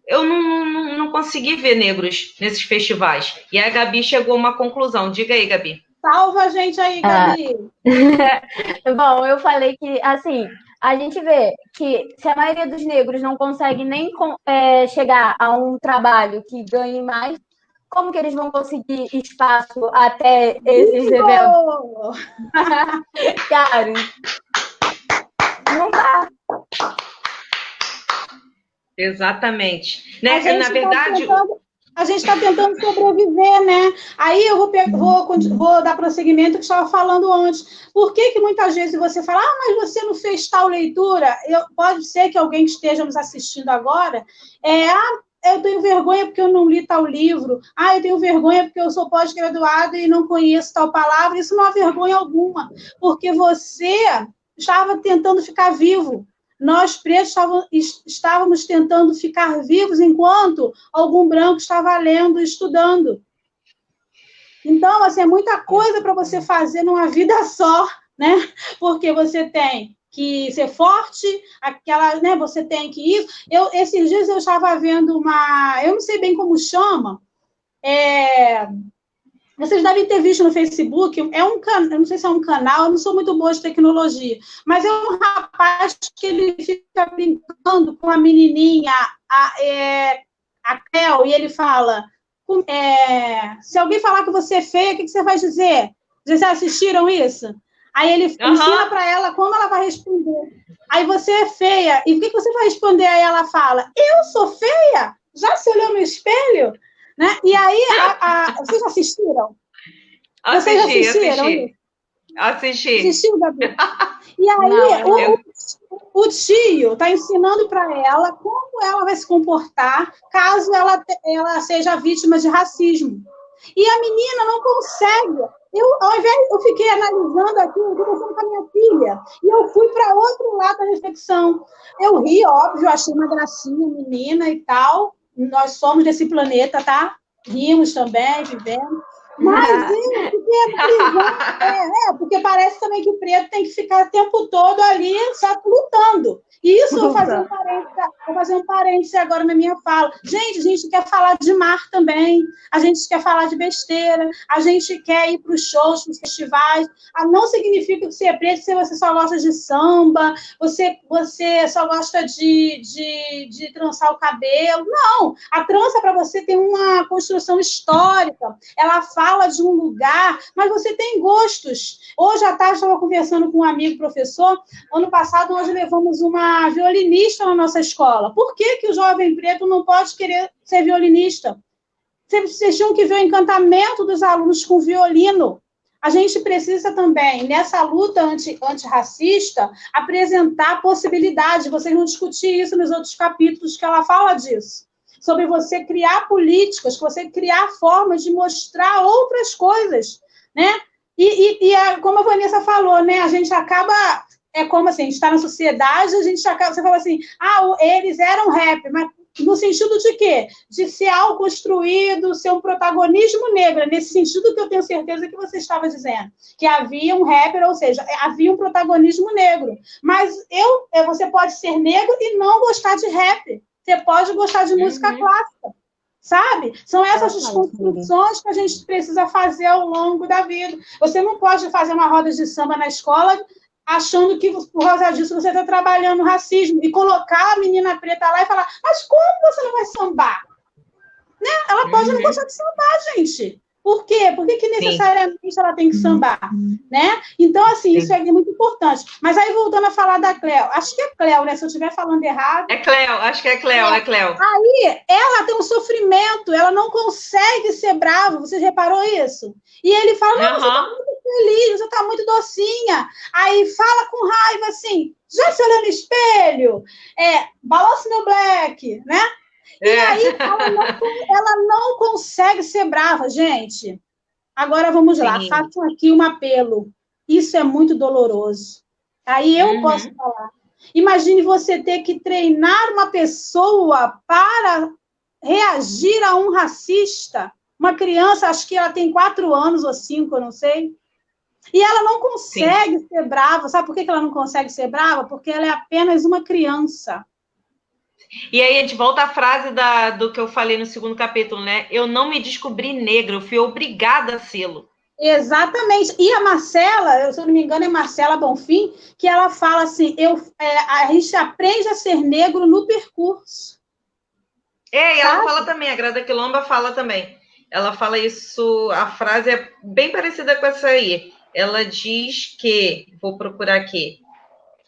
eu não consegui ver negros nesses festivais? E a Gabi chegou a uma conclusão. Diga aí, Gabi. Salva a gente aí, Gabi. Bom, eu falei que, assim, a gente vê que se a maioria dos negros não consegue nem chegar a um trabalho que ganhe mais, como que eles vão conseguir espaço até esses eventos? Cara, não dá. Exatamente. Né? Na verdade... A gente está tentando sobreviver, né? Aí eu vou dar prosseguimento que estava falando antes. Por que muitas vezes você fala, mas você não fez tal leitura? Pode ser que alguém que esteja nos assistindo agora, eu tenho vergonha porque eu não li tal livro. Eu tenho vergonha porque eu sou pós-graduado e não conheço tal palavra. Isso não é vergonha alguma, porque você estava tentando ficar vivo. Nós, pretos, estávamos tentando ficar vivos enquanto algum branco estava lendo e estudando. Então, assim, é muita coisa para você fazer numa vida só, né? Porque você tem que ser forte, né? Você tem que ir. Esses dias eu estava vendo eu não sei bem como chama, vocês devem ter visto no Facebook, eu não sei se é um canal, eu não sou muito boa de tecnologia, mas é um rapaz que ele fica brincando com a menininha, a Kel, e ele fala, se alguém falar que você é feia, o que você vai dizer? Vocês assistiram isso? Aí ele ensina para ela como ela vai responder. Aí você é feia, e o que você vai responder? Aí ela fala, eu sou feia? Já se olhou no espelho? Né? E aí, vocês assistiram? Vocês assistiram? Assisti. Assistiu, Gabi? E aí, o tio está ensinando para ela como ela vai se comportar caso ela seja vítima de racismo. E a menina não consegue. Eu fiquei analisando aqui, eu estou conversando com a minha filha, e eu fui para outro lado da reflexão. Eu ri, óbvio, achei uma gracinha, menina e tal. Nós somos desse planeta, tá? Rimos também, vivemos. Mas porque parece também que o preto tem que ficar o tempo todo ali só lutando. Isso, eu vou fazer um parênteses agora na minha fala. Gente, a gente quer falar de mar também, a gente quer falar de besteira, a gente quer ir para os shows, para os festivais. Não significa que você é preto se você só gosta de samba, você só gosta de trançar o cabelo. Não, a trança para você tem uma construção histórica, ela fala de um lugar, mas você tem gostos. Hoje à tarde eu estava conversando com um amigo professor, ano passado nós levamos uma violinista na nossa escola. Por que o jovem preto não pode querer ser violinista? Vocês tinham que ver o encantamento dos alunos com violino. A gente precisa também, nessa luta antirracista, apresentar possibilidades. Vocês vão discutir isso nos outros capítulos que ela fala disso. Sobre você criar políticas, você criar formas de mostrar outras coisas, né? Como a Vanessa falou, né? A gente acaba... É como assim, a gente está na sociedade, a gente acaba... Você fala assim, eles eram rap, mas no sentido de quê? De ser algo construído, ser um protagonismo negro. Nesse sentido que eu tenho certeza que você estava dizendo. Que havia um rapper, ou seja, havia um protagonismo negro. Mas você pode ser negro e não gostar de rap. Você pode gostar de música clássica, sabe? São essas desconstruções que a gente precisa fazer ao longo da vida. Você não pode fazer uma roda de samba na escola achando que, por causa disso, você está trabalhando racismo e colocar a menina preta lá e falar, mas como você não vai sambar? Né? Ela pode não gostar de sambar, gente. Por quê? Por que necessariamente ela tem que sambar, né? Então, assim, isso é muito importante. Mas aí, voltando a falar da Cleo, acho que é Cleo, né? Se eu estiver falando errado... É Cleo, acho que é Cleo, é Cleo. Aí, ela tem um sofrimento, ela não consegue ser brava, você reparou isso? E ele fala, não, você tá muito feliz, você tá muito docinha. Aí, fala com raiva, assim, já se olhou no espelho? Balance meu black, né? E aí, ela não consegue ser brava, gente. Agora, vamos lá, faço aqui um apelo. Isso é muito doloroso. Aí eu posso falar. Imagine você ter que treinar uma pessoa para reagir a um racista. Uma criança, acho que ela tem 4 anos ou 5, eu não sei. E ela não consegue ser brava. Sabe por que ela não consegue ser brava? Porque ela é apenas uma criança. E aí a gente volta à frase do que eu falei no segundo capítulo, né? Eu não me descobri negra, eu fui obrigada a sê-lo. Exatamente. E a Marcela, se eu não me engano, é Marcela Bonfim, que ela fala assim, a gente aprende a ser negro no percurso. E ela fala também, a Grada Quilomba fala também. Ela fala isso, a frase é bem parecida com essa aí. Ela diz que, vou procurar aqui,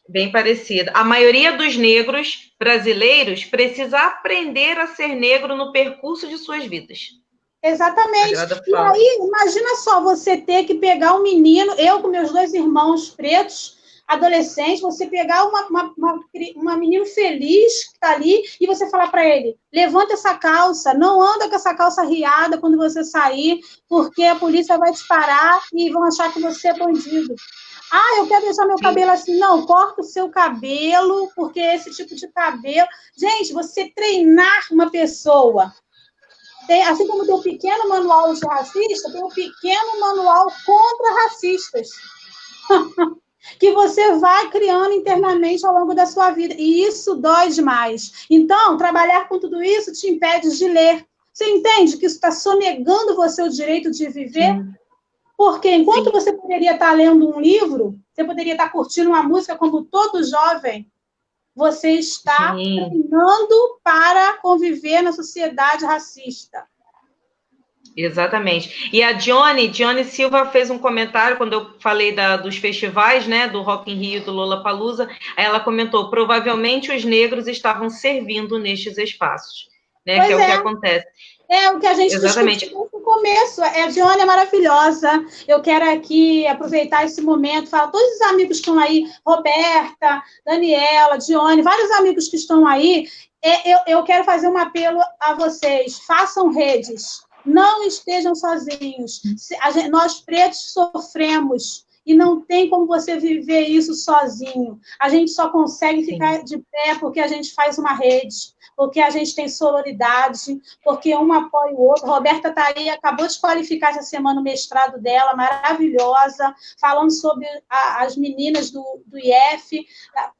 bem parecida. A maioria dos negros brasileiros precisa aprender a ser negro no percurso de suas vidas. Exatamente. E aí, imagina só, você ter que pegar um menino, eu com meus 2 irmãos pretos, adolescentes, você pegar uma menino feliz que está ali e você falar para ele, levanta essa calça, não anda com essa calça riada quando você sair, porque a polícia vai te parar e vão achar que você é bandido. Eu quero deixar meu cabelo assim. Não, corta o seu cabelo, porque esse tipo de cabelo... Gente, você treinar uma pessoa... assim como tem o pequeno manual antirracista, tem o pequeno manual contra racistas. Que você vai criando internamente ao longo da sua vida. E isso dói demais. Então, trabalhar com tudo isso te impede de ler. Você entende que isso está sonegando você o direito de viver? Sim. Porque enquanto você poderia estar lendo um livro, você poderia estar curtindo uma música como todo jovem, você está treinando para conviver na sociedade racista. Exatamente. E a Johnny Silva fez um comentário quando eu falei dos festivais, né, do Rock in Rio e do Lollapalooza. Aí ela comentou, provavelmente os negros estavam servindo nestes espaços, né, que é o que acontece. É o que a gente discutiu no começo. A Dione é maravilhosa. Eu quero aqui aproveitar esse momento, falar todos os amigos que estão aí, Roberta, Daniela, Dione, vários amigos que estão aí. Eu quero fazer um apelo a vocês. Façam redes. Não estejam sozinhos. Nós pretos sofremos. E não tem como você viver isso sozinho. A gente só consegue ficar de pé porque a gente faz uma rede, porque a gente tem sororidade, porque um apoia o outro. Roberta está aí, acabou de qualificar essa semana o mestrado dela, maravilhosa, falando sobre as meninas do IF,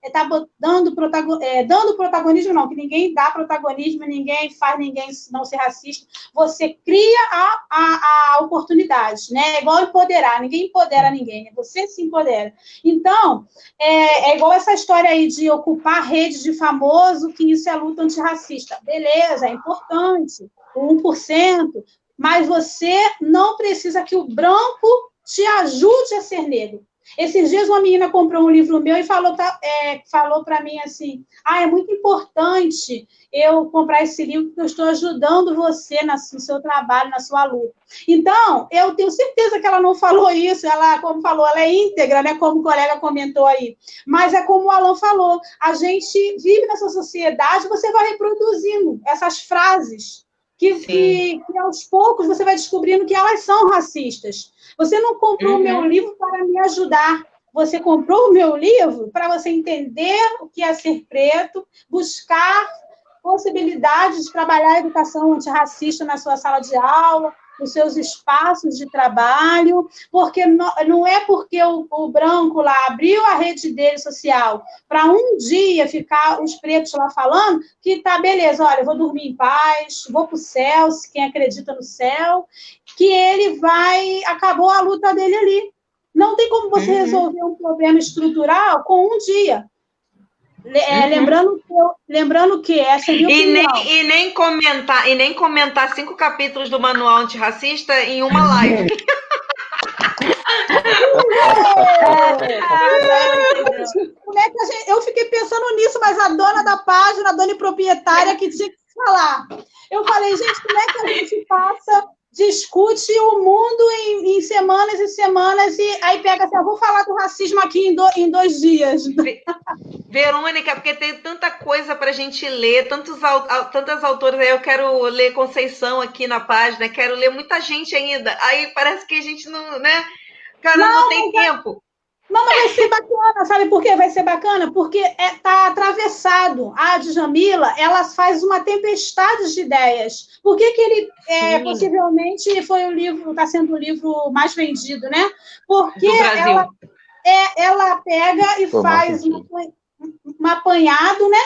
está dando protagonismo, não, que ninguém dá protagonismo, ninguém faz ninguém não ser racista. Você cria a oportunidade, né? É igual empoderar, ninguém empodera ninguém, né? Você se empodera. Então, é igual essa história aí de ocupar rede de famoso, que isso é luta antirracista. Beleza, é importante, o 1%, mas você não precisa que o branco te ajude a ser negro. Esses dias uma menina comprou um livro meu e falou para mim assim, é muito importante eu comprar esse livro porque eu estou ajudando você no seu trabalho, na sua luta. Então, eu tenho certeza que ela não falou isso, ela, como falou, ela é íntegra, né, como o colega comentou aí. Mas é como o Alan falou, a gente vive nessa sociedade, você vai reproduzindo essas frases que aos poucos você vai descobrindo que elas são racistas. Você não comprou o meu livro para me ajudar. Você comprou o meu livro para você entender o que é ser preto, buscar possibilidades de trabalhar a educação antirracista na sua sala de aula, nos seus espaços de trabalho, porque não é porque o branco lá abriu a rede dele social para um dia ficar os pretos lá falando que tá beleza, olha, eu vou dormir em paz, vou para o céu, se quem acredita no céu, que ele acabou a luta dele ali. Não tem como você resolver um problema estrutural com um dia. lembrando que essa é a minha opinião. E nem comentar 5 capítulos do Manual Antirracista em uma live. Como é que eu fiquei pensando nisso, mas a dona da página, a dona e proprietária que tinha que falar. Eu falei, gente, como é que a gente discute o mundo em semanas e semanas, e aí pega assim, eu vou falar do racismo aqui em 2 dias. Verônica, porque tem tanta coisa para a gente ler, tantas autoras, aí eu quero ler Conceição aqui na página, quero ler muita gente ainda, aí parece que a gente não, né? Cara, não tem tempo. Não, mas vai ser bacana, sabe por quê? Vai ser bacana porque tá atravessado. A Djamila, ela faz uma tempestade de ideias. Por que ele possivelmente foi o livro, está sendo o livro mais vendido, né? Porque ela pega e faz um apanhado, né?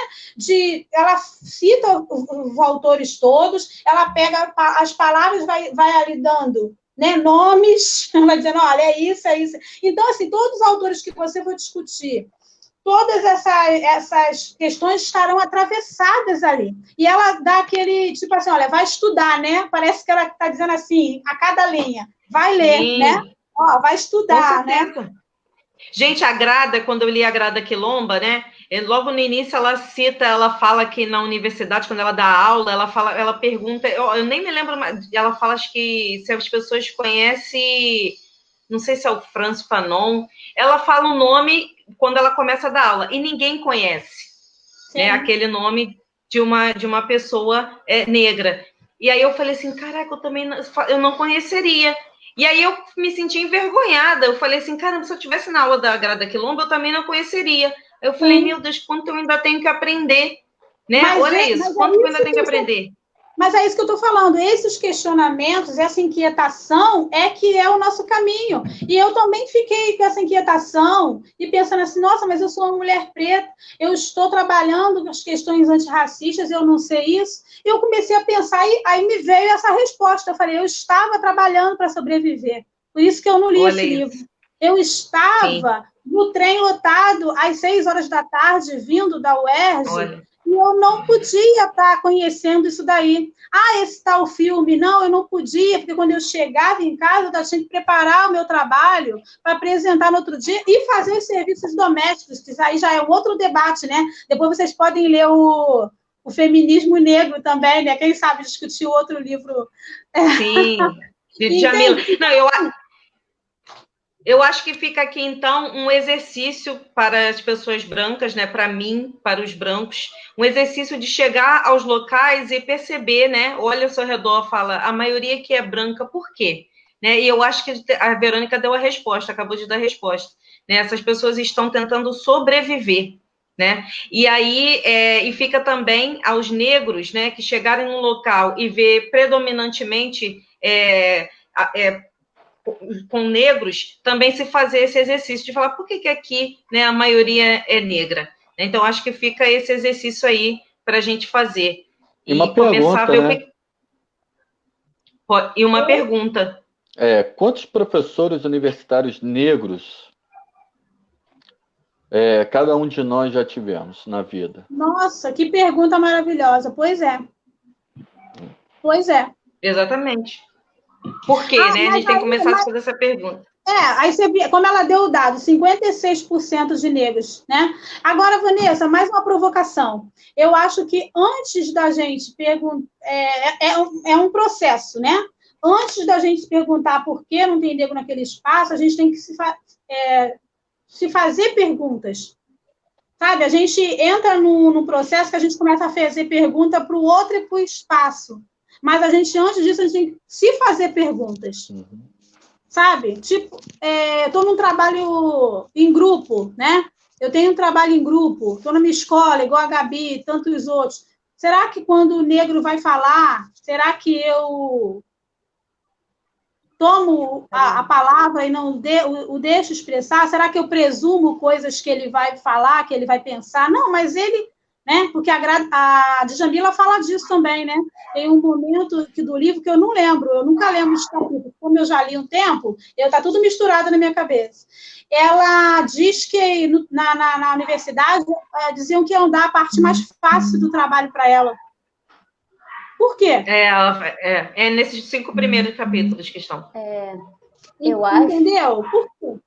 Ela cita os autores todos, ela pega as palavras, vai ali dando, né, nomes, vai dizendo, olha, é isso, é isso. Então, assim, todos os autores que você for discutir, todas essas questões estarão atravessadas ali. E ela dá aquele, tipo assim, olha, vai estudar, né? Parece que ela está dizendo assim, a cada linha, vai ler, né? Ó, vai estudar, né? Gente, a Grada, quando eu li a Grada Quilomba, né? Logo no início ela fala que na universidade, quando ela dá aula, ela pergunta, eu nem me lembro, ela fala, acho que se as pessoas conhecem, não sei se é o Franz Fanon, ela fala um nome quando ela começa a dar aula, e ninguém conhece, né, aquele nome de uma pessoa negra. E aí eu falei assim, caraca, eu não conheceria. E aí eu me senti envergonhada, eu falei assim, caramba, se eu estivesse na aula da Grada Quilomba, eu também não conheceria. Eu falei, meu Deus, quanto eu ainda tenho que aprender, né? Olha isso, quanto eu ainda tenho que aprender. Mas é isso que eu estou falando, esses questionamentos, essa inquietação que é o nosso caminho. E eu também fiquei com essa inquietação e pensando assim, nossa, mas eu sou uma mulher preta, eu estou trabalhando com as questões antirracistas, eu não sei isso. E eu comecei a pensar, e aí me veio essa resposta. Eu falei, eu estava trabalhando para sobreviver. Por isso que eu não li esse livro. Eu estava no trem lotado às 6 horas da tarde, vindo da UERJ, e eu não podia estar conhecendo isso daí. Esse tal filme, não, eu não podia, porque quando eu chegava em casa, eu tinha que preparar o meu trabalho para apresentar no outro dia e fazer os serviços domésticos, que aí já é um outro debate, né? Depois vocês podem ler o Feminismo Negro também, né? Quem sabe discutir outro livro. Sim, de Djamila. Não, eu acho que fica aqui, então, um exercício para as pessoas brancas, né? Para mim, para os brancos, um exercício de chegar aos locais e perceber, né? Olha ao seu redor, fala, a maioria que é branca, por quê? Né? E eu acho que a Verônica deu a resposta, acabou de dar a resposta. Né? Essas pessoas estão tentando sobreviver, né? E aí, e fica também aos negros, né? Que chegarem num local e ver predominantemente com negros, também se fazer esse exercício de falar por que aqui, né, a maioria é negra. Então, acho que fica esse exercício aí para a gente fazer. E uma começar pergunta, a ver, né? E uma pergunta. Quantos professores universitários negros cada um de nós já tivemos na vida? Nossa, que pergunta maravilhosa. Pois é. Exatamente. Por quê, né? A gente tem que começar a fazer essa pergunta. Aí você vê, como ela deu o dado, 56% de negros, né? Agora, Vanessa, mais uma provocação. Eu acho que antes da gente perguntar, é um processo, né? Antes da gente perguntar por que não tem negro naquele espaço, a gente tem que se fazer perguntas. Sabe? A gente entra no processo que a gente começa a fazer pergunta para o outro e para o espaço. Mas a gente, antes disso, a gente tem que se fazer perguntas. Sabe? Tipo, eu estou num trabalho em grupo, né? Eu tenho um trabalho em grupo, estou na minha escola, igual a Gabi e tantos outros. Será que quando o negro vai falar, será que eu tomo a palavra e não o deixo expressar? Será que eu presumo coisas que ele vai falar, que ele vai pensar? Não, mas ele né? Porque a Djamila fala disso também, né? Tem um momento do livro que eu não lembro, eu nunca lembro de capítulo, como eu já li um tempo, está tudo misturado na minha cabeça. Ela diz que na universidade diziam que iam dar a parte mais fácil do trabalho para ela. Por quê? É nesses 5 primeiros capítulos que estão. Eu acho. Entendeu? Por quê?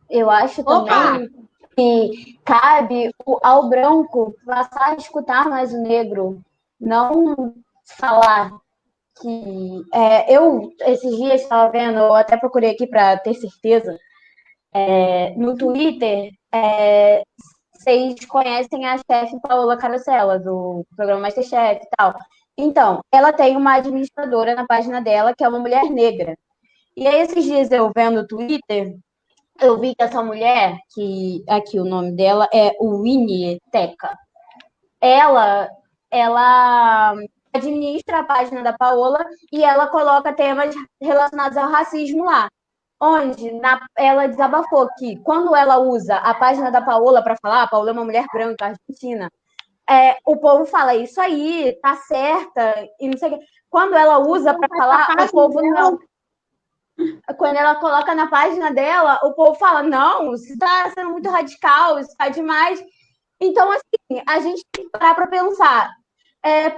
Eu acho também que cabe ao branco passar a escutar mais o negro, não falar que... eu, esses dias, estava vendo, eu até procurei aqui para ter certeza, no Twitter, vocês conhecem a chefe Paola Carosella, do programa MasterChef e tal. Então, ela tem uma administradora na página dela, que é uma mulher negra. E aí, esses dias, eu vendo no Twitter, eu vi que essa mulher, que aqui o nome dela é Winnie Teca, ela administra a página da Paola e ela coloca temas relacionados ao racismo lá. Onde ela desabafou que quando ela usa a página da Paola para falar, a Paola é uma mulher branca, argentina, o povo fala isso aí, tá certa, e não sei o quê. Quando ela usa para falar, o povo não. Quando ela coloca na página dela, o povo fala, não, isso está sendo muito radical, isso está demais. Então, assim, a gente tem que parar para pensar,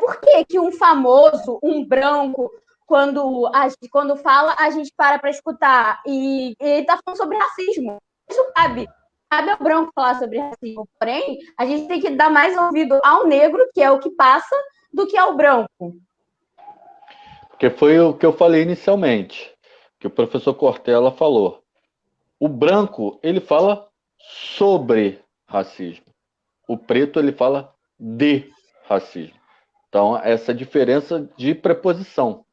por que um famoso, um branco, quando fala, a gente para escutar, e ele está falando sobre racismo. Isso cabe ao branco falar sobre racismo, porém, a gente tem que dar mais ouvido ao negro, que é o que passa, do que ao branco. Porque foi o que eu falei inicialmente, que o professor Cortella falou. O branco, ele fala sobre racismo. O preto, ele fala de racismo. Então, essa diferença de preposição.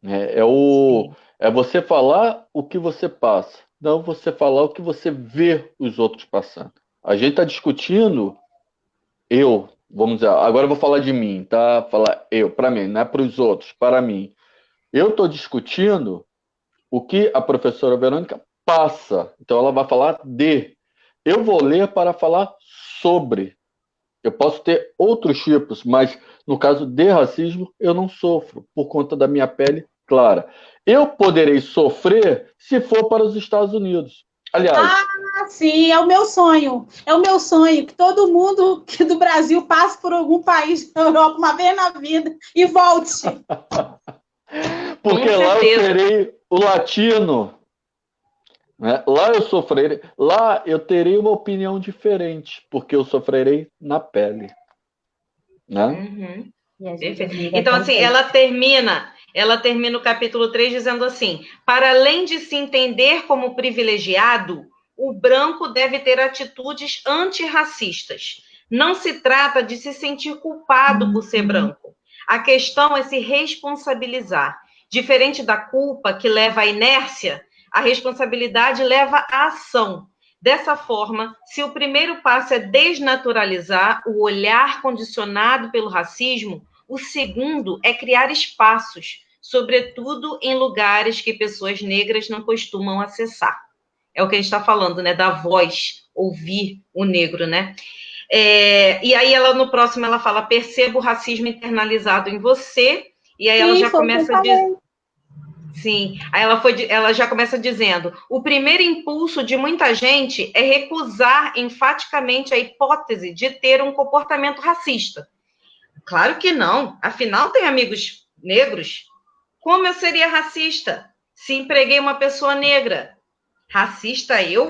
É você falar o que você passa, não você falar o que você vê os outros passando. A gente está discutindo, vamos dizer, agora eu vou falar de mim, tá? Falar para mim, não é para os outros, para mim. Eu estou discutindo o que a professora Verônica passa. Então, ela vai falar de. Eu vou ler para falar sobre. Eu posso ter outros tipos, mas no caso de racismo, eu não sofro por conta da minha pele clara. Eu poderei sofrer se for para os Estados Unidos. Aliás... sim, é o meu sonho. É o meu sonho que todo mundo do Brasil passe por algum país da Europa uma vez na vida e volte. Porque lá eu serei o latino. Né? Lá eu terei uma opinião diferente, porque eu sofrerei na pele. Né? Uhum. Então, assim, ela termina o capítulo 3 dizendo assim: para além de se entender como privilegiado, o branco deve ter atitudes antirracistas. Não se trata de se sentir culpado por ser branco. A questão é se responsabilizar. Diferente da culpa, que leva à inércia, a responsabilidade leva à ação. Dessa forma, se o primeiro passo é desnaturalizar o olhar condicionado pelo racismo, o segundo é criar espaços, sobretudo em lugares que pessoas negras não costumam acessar. É o que a gente está falando, né? Da voz, ouvir o negro, né? E aí, no próximo, ela fala: perceba o racismo internalizado em você. E aí ela já começa a dizer... Sim, aí ela já começa dizendo: o primeiro impulso de muita gente é recusar enfaticamente a hipótese de ter um comportamento racista. Claro que não, afinal tem amigos negros. Como eu seria racista se empreguei uma pessoa negra? Racista eu,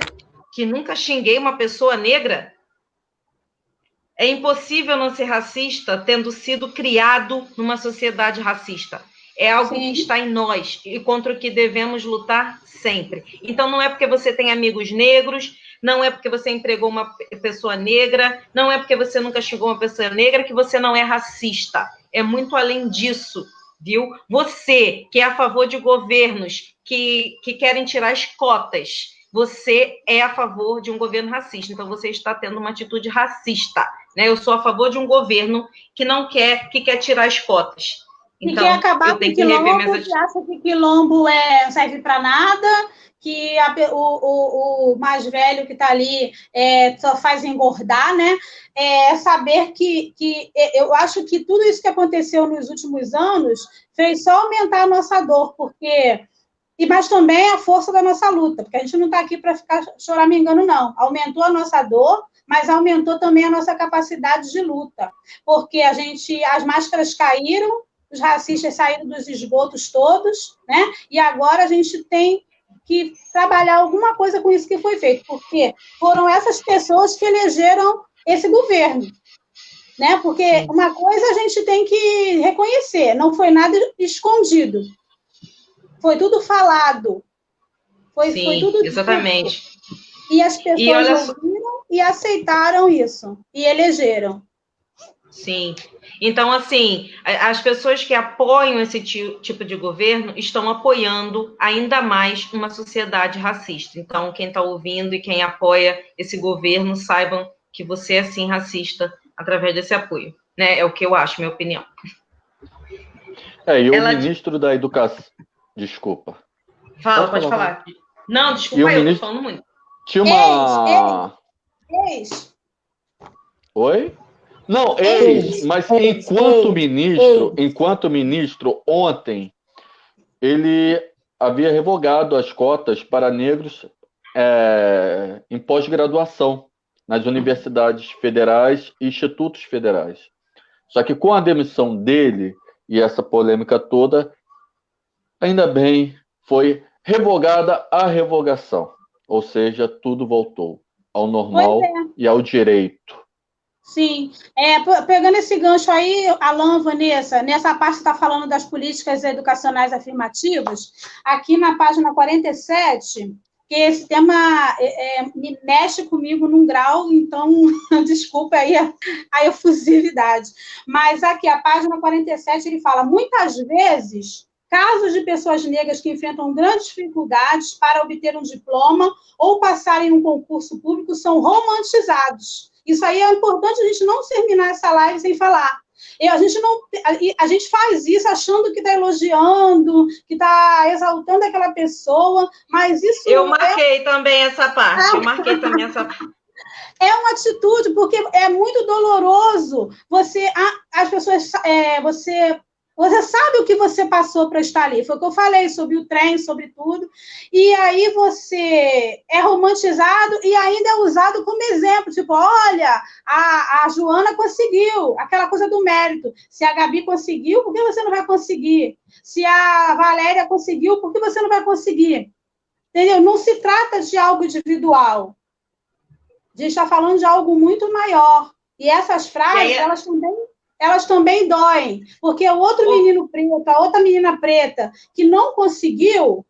que nunca xinguei uma pessoa negra? É impossível não ser racista tendo sido criado numa sociedade racista. É algo que está em nós e contra o que devemos lutar sempre. Então, não é porque você tem amigos negros, não é porque você empregou uma pessoa negra, não é porque você nunca xingou uma pessoa negra que você não é racista. É muito além disso, viu? Você, que é a favor de governos que querem tirar as cotas, você é a favor de um governo racista. Então, você está tendo uma atitude racista. Né? Eu sou a favor de um governo que quer tirar as cotas. E Então, quer acabar eu com tenho o que rever quilombo, minhas... que acha que quilombo não serve para nada, que o mais velho que está ali só faz engordar, né? Saber que eu acho que tudo isso que aconteceu nos últimos anos fez só aumentar a nossa dor, mas também a força da nossa luta, porque a gente não está aqui para ficar choramingando, não. Aumentou a nossa dor, mas aumentou também a nossa capacidade de luta, porque as máscaras caíram, os racistas saíram dos esgotos todos, né? E agora a gente tem que trabalhar alguma coisa com isso que foi feito, porque foram essas pessoas que elegeram esse governo, né? Porque uma coisa a gente tem que reconhecer, não foi nada escondido, foi tudo falado, foi tudo exatamente. dito. E as pessoas ouviram e aceitaram isso, e elegeram. Sim. Então, assim, as pessoas que apoiam esse tipo de governo estão apoiando ainda mais uma sociedade racista. Então, quem está ouvindo e quem apoia esse governo, saibam que você é, sim, racista através desse apoio. Né? É o que eu acho, minha opinião. E o ministro da Educação... Desculpa. Pode falar. Não, desculpa, eu estou falando muito. Tinha uma... Ex. Oi? Não, mas enquanto ministro, ontem, ele havia revogado as cotas para negros em pós-graduação nas universidades federais e institutos federais. Só que com a demissão dele e essa polêmica toda, ainda bem, foi revogada a revogação. Ou seja, tudo voltou ao normal e ao direito. Sim. Pegando esse gancho aí, Alan, Vanessa, nessa parte que está falando das políticas educacionais afirmativas, aqui na página 47, que esse tema me mexe comigo num grau, então, desculpa aí a efusividade. Mas aqui, a página 47, ele fala, muitas vezes, casos de pessoas negras que enfrentam grandes dificuldades para obter um diploma ou passarem um concurso público são romantizados. Isso aí é importante a gente não terminar essa live sem falar. A gente faz isso achando que está elogiando, que está exaltando aquela pessoa, mas isso Eu marquei também essa parte. É uma atitude, porque é muito doloroso as pessoas... Você sabe o que você passou para estar ali. Foi o que eu falei sobre o trem, sobre tudo. E aí você é romantizado e ainda é usado como exemplo. Tipo, olha, a Joana conseguiu. Aquela coisa do mérito. Se a Gabi conseguiu, por que você não vai conseguir? Se a Valéria conseguiu, por que você não vai conseguir? Entendeu? Não se trata de algo individual. A gente está falando de algo muito maior. E essas frases, elas também doem, porque o outro menino preto, a outra menina preta, que não conseguiu,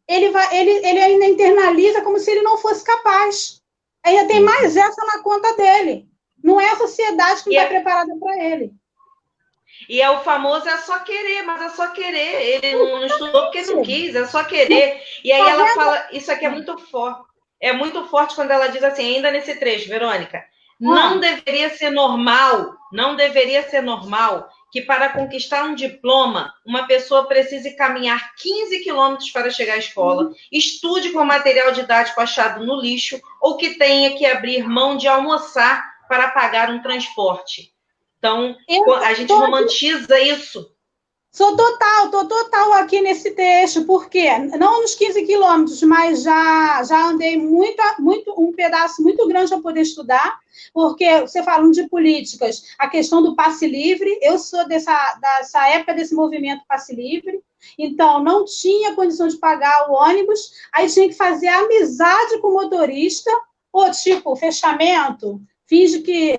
ele ainda internaliza como se ele não fosse capaz. Ainda tem mais essa na conta dele. Não é a sociedade que está preparada para ele. E é o famoso, é só querer, mas é só querer. Ele não estudou porque não quis, é só querer. E aí ela fala, isso aqui é muito forte. É muito forte quando ela diz assim, ainda nesse trecho, Verônica, não deveria ser normal que para conquistar um diploma, uma pessoa precise caminhar 15 quilômetros para chegar à escola, estude com material didático achado no lixo, ou que tenha que abrir mão de almoçar para pagar um transporte. Então, a gente romantiza isso. Tô total aqui nesse trecho, porque não nos 15 quilômetros, mas já andei um pedaço muito grande para poder estudar, porque você falando de políticas, a questão do passe livre, eu sou dessa época desse movimento passe livre, então não tinha condição de pagar o ônibus, aí tinha que fazer amizade com o motorista, ou tipo, fechamento, finge que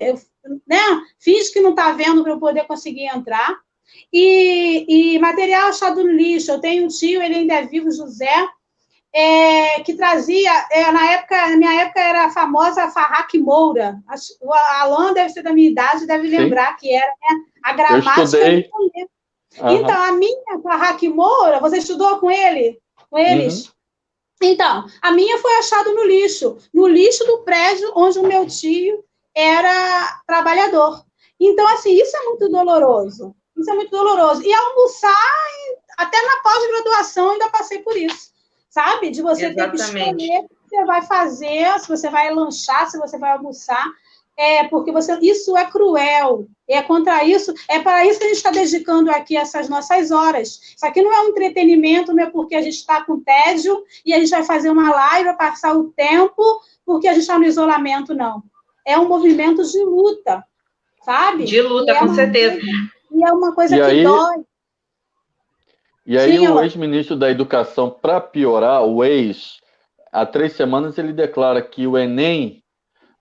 não está vendo para eu poder conseguir entrar. E material achado no lixo. Eu tenho um tio, ele ainda é vivo, José, que trazia, na minha época era a famosa Farraque Moura. O Alan deve ser da minha idade, deve lembrar que era a gramática. Eu estudei. Então, a minha Farraque Moura, você estudou com ele? Com eles? Uhum. Então, a minha foi achada no lixo do prédio onde o meu tio era trabalhador. Então, assim, isso é muito doloroso. Isso é muito doloroso. E almoçar, até na pós-graduação, ainda passei por isso. Sabe? De você ter que escolher o que você vai fazer, se você vai lanchar, se você vai almoçar. Porque isso é cruel. É contra isso. É para isso que a gente está dedicando aqui essas nossas horas. Isso aqui não é um entretenimento, não é porque a gente está com tédio e a gente vai fazer uma live para passar o tempo porque a gente está no isolamento, não. É um movimento de luta, sabe? De luta, com certeza. E é uma coisa que dói. E aí o ex-ministro da Educação, para piorar, há 3 semanas ele declara que o Enem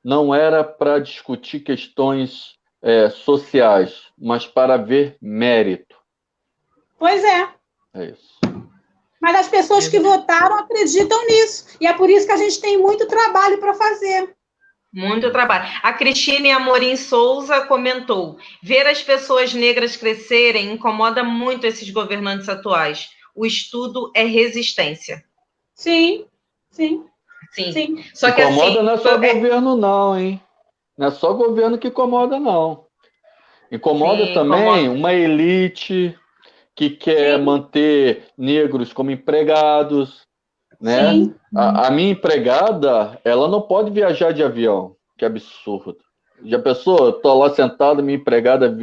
não era para discutir questões sociais, mas para ver mérito. Pois é. É isso. Mas as pessoas que votaram acreditam nisso. E é por isso que a gente tem muito trabalho para fazer. Muito trabalho. A Cristine Amorim Souza comentou: ver as pessoas negras crescerem incomoda muito esses governantes atuais. O estudo é resistência. Sim. Só que incomoda assim, não é só governo, não, hein? Não é só governo que incomoda, não. Incomoda também uma elite que quer manter negros como empregados, né? A minha empregada, ela não pode viajar de avião. Que absurdo. Já pensou? Eu tô lá sentado, minha empregada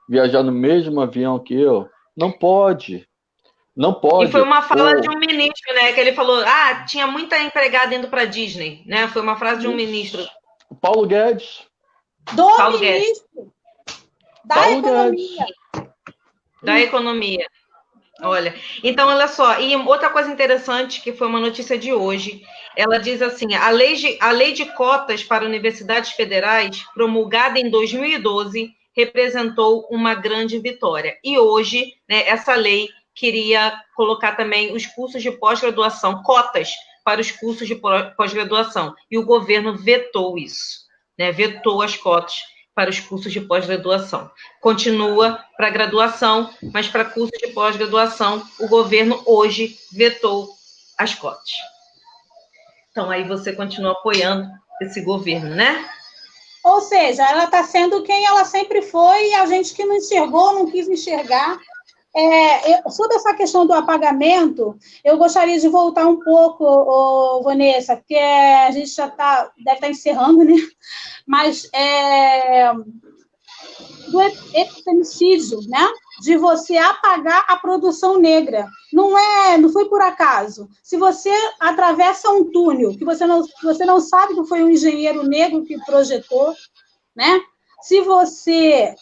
viajar no mesmo avião que eu? Não pode. Não pode. E foi uma fala de um ministro, né? Que ele falou, tinha muita empregada indo para Disney, né? Foi uma frase de um ministro. Paulo Guedes. Paulo Guedes. Da economia. Da economia. Olha, então, olha só, e outra coisa interessante, que foi uma notícia de hoje, ela diz assim, a lei de cotas para universidades federais, promulgada em 2012, representou uma grande vitória. E hoje, né, essa lei queria colocar também os cursos de pós-graduação, cotas para os cursos de pós-graduação, e o governo vetou isso, né, vetou as cotas para os cursos de pós-graduação. Continua para graduação, mas para cursos de pós-graduação, o governo hoje vetou as cotas. Então, aí você continua apoiando esse governo, né? Ou seja, ela está sendo quem ela sempre foi e a gente que não enxergou, não quis enxergar. Sobre essa questão do apagamento, eu gostaria de voltar um pouco, Vanessa, porque a gente já deve estar encerrando, né? Mas do epistemicídio, né? De você apagar a produção negra. Não foi por acaso. Se você atravessa um túnel que você não sabe que foi um engenheiro negro que projetou, né? Se você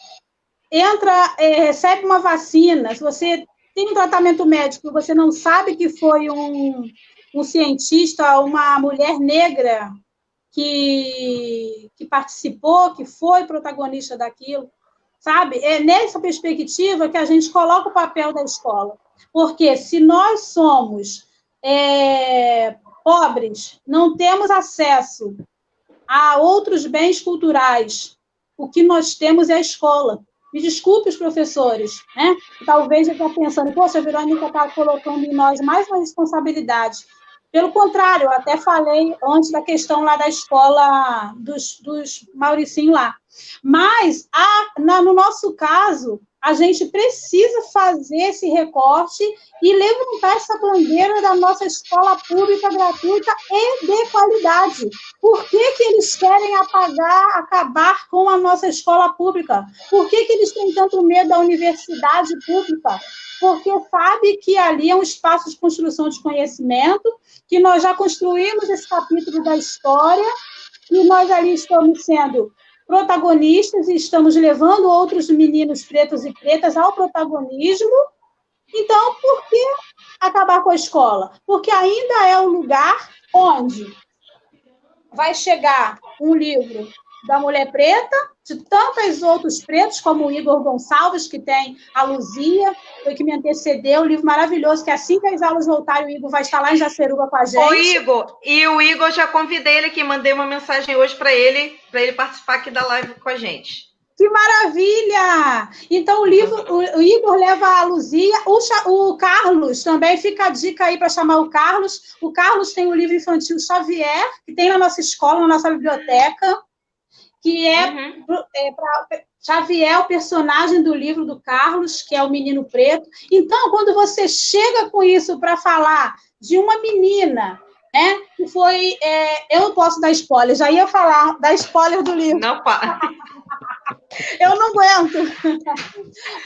recebe uma vacina, se você tem um tratamento médico e você não sabe que foi um cientista, uma mulher negra que participou, que foi protagonista daquilo, sabe? É nessa perspectiva que a gente coloca o papel da escola. Porque se nós somos pobres, não temos acesso a outros bens culturais, o que nós temos é a escola. Me desculpe os professores, né? Talvez já está pensando, poxa, a Verônica está colocando em nós mais uma responsabilidade. Pelo contrário, eu até falei antes da questão lá da escola dos Mauricinho lá. Mas, no nosso caso, a gente precisa fazer esse recorte e levantar essa bandeira da nossa escola pública gratuita e de qualidade. Por que eles querem acabar com a nossa escola pública? Por que eles têm tanto medo da universidade pública? Porque sabe que ali é um espaço de construção de conhecimento, que nós já construímos esse capítulo da história, e nós ali estamos sendo protagonistas e estamos levando outros meninos pretos e pretas ao protagonismo. Então, por que acabar com a escola? Porque ainda é um lugar onde vai chegar um livro da mulher preta, de tantos outros pretos, como o Igor Gonçalves, que tem a Luzia, foi que me antecedeu, um livro maravilhoso, que assim que as aulas voltarem, o Igor vai estar lá em Jaceruba com a gente. Ô, Igor, e o Igor, já convidei ele aqui, mandei uma mensagem hoje para ele participar aqui da live com a gente. Que maravilha! Então, o Igor leva a Luzia, o Carlos também, fica a dica aí para chamar o Carlos. O Carlos tem o livro infantil Xavier, que tem na nossa escola, na nossa biblioteca, que Xavier é o personagem do livro do Carlos, que é o Menino Preto. Então, quando você chega com isso para falar de uma menina, né, que foi... eu não posso dar spoiler, já ia falar, dar spoiler do livro. Não, pá. Eu não aguento,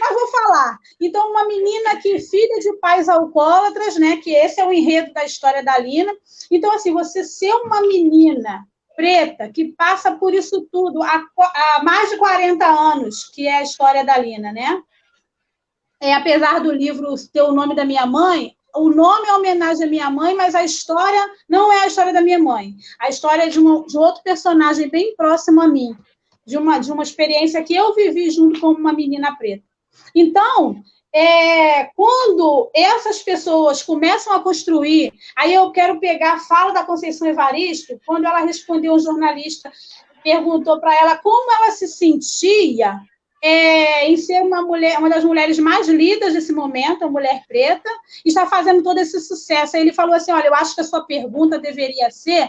mas vou falar. Então, uma menina que filha de pais alcoólatras, né? Que esse é o enredo da história da Lina. Então, assim, você ser uma menina preta que passa por isso tudo há mais de 40 anos, que é a história da Lina, né? Apesar do livro ter o nome da minha mãe, o nome é homenagem à minha mãe, mas a história não é a história da minha mãe. A história é de um outro personagem bem próximo a mim, de uma experiência que eu vivi junto com uma menina preta. Então, quando essas pessoas começam a construir, aí eu quero pegar a fala da Conceição Evaristo, quando ela respondeu ao jornalista, perguntou para ela como ela se sentia em ser uma das mulheres mais lidas desse momento, uma mulher preta, e está fazendo todo esse sucesso. Aí ele falou assim, olha, eu acho que a sua pergunta deveria ser: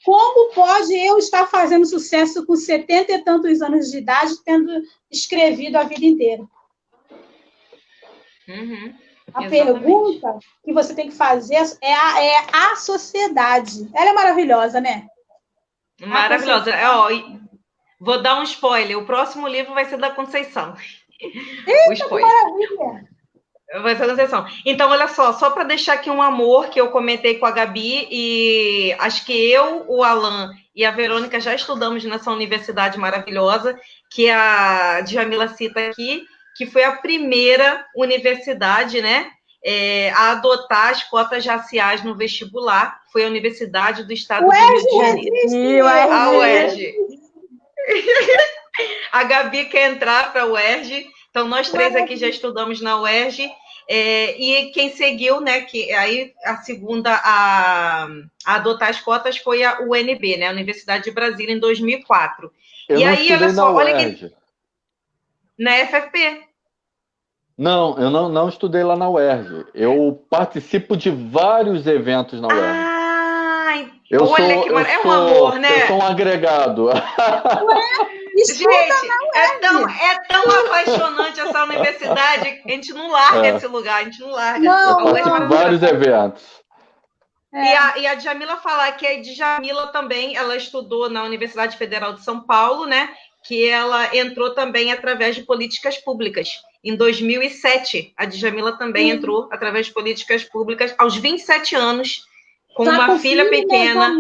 como pode eu estar fazendo sucesso com 70 e tantos anos de idade, tendo escrevido a vida inteira? A pergunta que você tem que fazer é a sociedade. Ela é maravilhosa, né? Maravilhosa. Vou dar um spoiler. O próximo livro vai ser da Conceição. Eita, o spoiler. Que maravilha! Vai ser a Conceição. Então, olha só para deixar aqui um amor que eu comentei com a Gabi, e acho que eu, o Alan e a Verônica já estudamos nessa universidade maravilhosa, que a Djamila cita aqui, que foi a primeira universidade, né, a adotar as cotas raciais no vestibular. Foi a Universidade do Estado do Rio de Janeiro. A UERJ. A Gabi quer entrar para a UERJ, então nós três aqui já estudamos na UERJ, e quem seguiu, né, que aí a segunda a adotar as cotas foi a UNB, né, a Universidade de Brasília, em 2004. Eu e não aí, olha só, olha que na FFP. Não, eu não estudei lá na UERJ. Eu participo de vários eventos na UERJ. Olha que maravilha. É um amor, né? Eu sou um agregado. Gente, é tão apaixonante essa universidade. A gente não larga esse lugar, a gente não larga. Eu participo de vários eventos. E a Djamila falar que a Djamila também, ela estudou na Universidade Federal de São Paulo, né? Que ela entrou também através de políticas públicas. Em 2007, a Djamila também entrou através de políticas públicas, aos 27 anos, com uma filha pequena.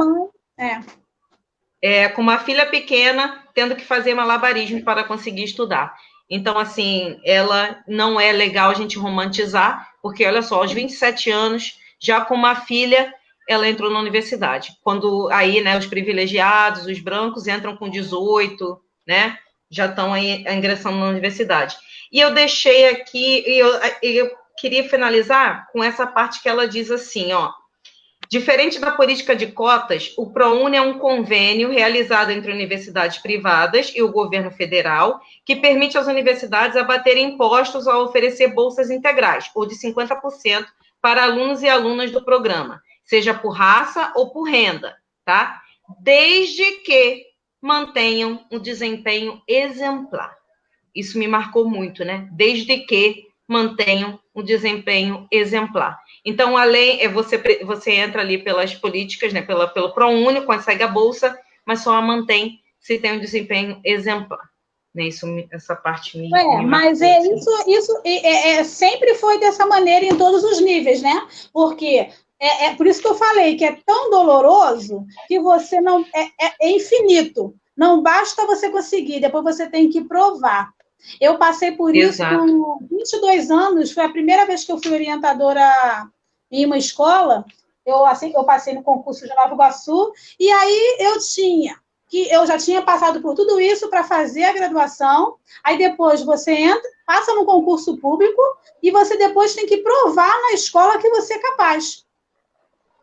Com uma filha pequena, tendo que fazer malabarismo para conseguir estudar. Então, assim, ela não é legal a gente romantizar, porque, olha só, aos 27 anos, já com uma filha, ela entrou na universidade. Quando aí, né, os privilegiados, os brancos, entram com 18, né, já estão aí ingressando na universidade. E eu deixei aqui, eu queria finalizar com essa parte que ela diz assim, ó: diferente da política de cotas, o ProUni é um convênio realizado entre universidades privadas e o governo federal, que permite às universidades abaterem impostos ao oferecer bolsas integrais, ou de 50%, para alunos e alunas do programa, seja por raça ou por renda, tá? Desde que mantenham um desempenho exemplar. Isso me marcou muito, né? Desde que mantenham um desempenho exemplar. Então, além, você entra ali pelas políticas, né? Pelo ProUni, consegue a bolsa, mas só a mantém se tem um desempenho exemplar. Né? Essa parte me mas isso sempre foi dessa maneira em todos os níveis, né? Porque por isso que eu falei que é tão doloroso que você não... É infinito. Não basta você conseguir, depois você tem que provar. Eu passei por isso com 22 anos, foi a primeira vez que eu fui orientadora em uma escola. Eu passei no concurso de Nova Iguaçu, e aí eu já tinha passado por tudo isso para fazer a graduação. Aí depois você passa no concurso público, e você depois tem que provar na escola que você é capaz.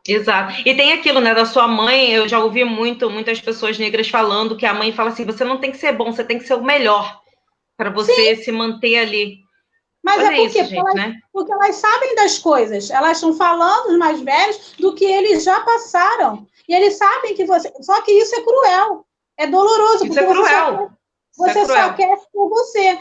Exato. E tem aquilo, né, da sua mãe. Eu já ouvi muitas pessoas negras falando que a mãe fala assim: você não tem que ser bom, você tem que ser o melhor para você se manter ali. Mas porque elas sabem das coisas. Elas estão falando, os mais velhos, do que eles já passaram. E eles sabem que você... Só que isso é cruel. É doloroso. Isso é cruel. você só quer por você.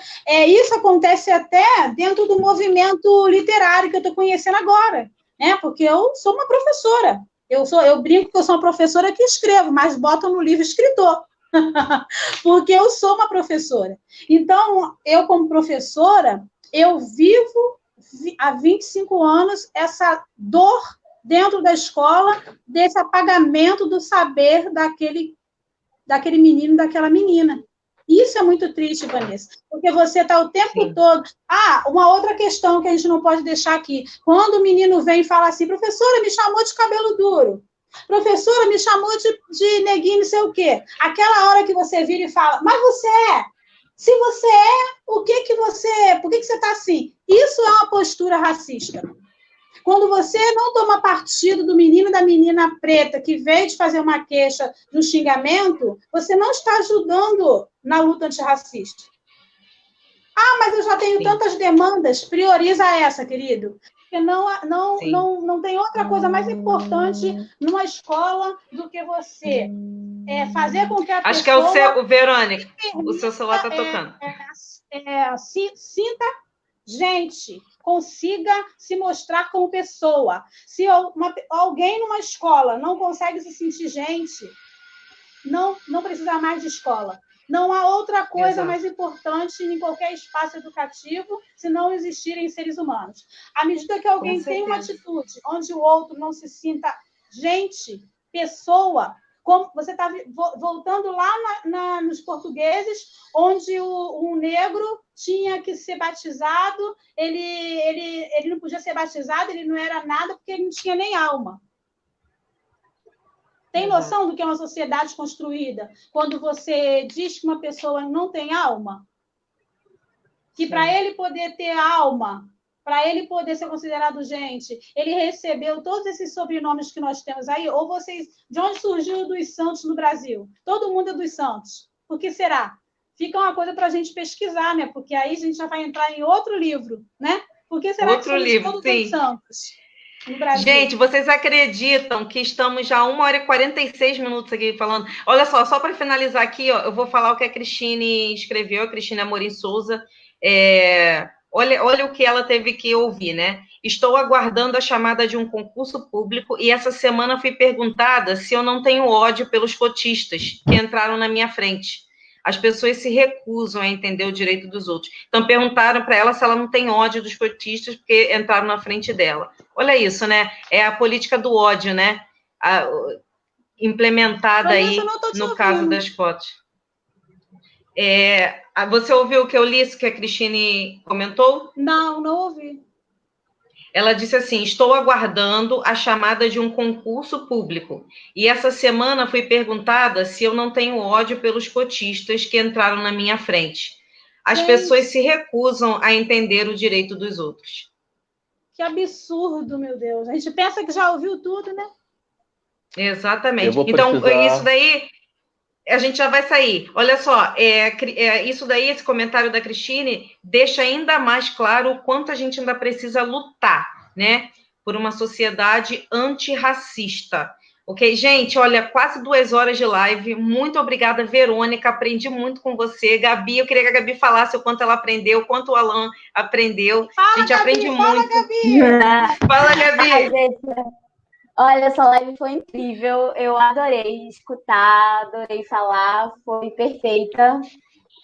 Isso acontece até dentro do movimento literário que eu estou conhecendo agora, né? Porque eu sou uma professora. Eu brinco que eu sou uma professora que escrevo, mas boto no livro escritor. Porque eu sou uma professora. Então, eu como professora, eu vivo há 25 anos essa dor dentro da escola, desse apagamento do saber daquele menino, daquela menina. Isso é muito triste, Vanessa, porque você está o tempo todo... uma outra questão que a gente não pode deixar aqui. Quando o menino vem e fala assim, professora, me chamou de cabelo duro. Professora, me chamou de neguinho, não sei o quê. Aquela hora que você vira e fala, mas você é. Se você é, por que você está assim? Isso é uma postura racista. Quando você não toma partido do menino e da menina preta que veio te fazer uma queixa de um xingamento, você não está ajudando na luta antirracista. Mas eu já tenho tantas demandas. Prioriza essa, querido. Porque não tem outra coisa mais importante numa escola do que você fazer com que a pessoa... Acho que é o seu, Verônica, o seu celular está tocando. Sinta gente, consiga se mostrar como pessoa. Se alguém numa escola não consegue se sentir gente, não precisa mais de escola. Não há outra coisa mais importante em qualquer espaço educativo se não existirem seres humanos. À medida que alguém tem uma atitude onde o outro não se sinta gente, pessoa, como você está voltando lá nos portugueses, onde o negro tinha que ser batizado, ele não podia ser batizado, ele não era nada porque ele não tinha nem alma. Tem noção do que é uma sociedade construída quando você diz que uma pessoa não tem alma? Que para ele poder ter alma, para ele poder ser considerado gente, ele recebeu todos esses sobrenomes que nós temos aí? Ou vocês... De onde surgiu o dos Santos no Brasil? Todo mundo é dos Santos. Por que será? Fica uma coisa para a gente pesquisar, né? Porque aí a gente já vai entrar em outro livro, né? Por que será que somos todos dos Santos? Gente, vocês acreditam que estamos já 1h46 aqui falando? Olha só para finalizar aqui, ó, eu vou falar o que a Cristine escreveu, a Cristine Amorim Souza. Olha o que ela teve que ouvir, né? Estou aguardando a chamada de um concurso público e essa semana fui perguntada se eu não tenho ódio pelos cotistas que entraram na minha frente. As pessoas se recusam a entender o direito dos outros. Então, perguntaram para ela se ela não tem ódio dos cotistas porque entraram na frente dela. Olha isso, né? É a política do ódio, né? Implementada aí no caso das cotas. Você ouviu o que eu li, isso que a Cristine comentou? Não ouvi. Ela disse assim, estou aguardando a chamada de um concurso público. E essa semana fui perguntada se eu não tenho ódio pelos cotistas que entraram na minha frente. As pessoas se recusam a entender o direito dos outros. Que absurdo, meu Deus. A gente pensa que já ouviu tudo, né? Exatamente. Então, isso daí... A gente já vai sair. Olha só, isso daí, esse comentário da Cristine, deixa ainda mais claro o quanto a gente ainda precisa lutar, né? Por uma sociedade antirracista. Ok? Gente, olha, quase 2 horas de live. Muito obrigada, Verônica. Aprendi muito com você. Gabi, eu queria que a Gabi falasse o quanto ela aprendeu, o quanto o Alan aprendeu. Fala, a gente Gabi, aprende muito. Gabi. Fala, Gabi. Olha, essa live foi incrível, eu adorei escutar, adorei falar, foi perfeita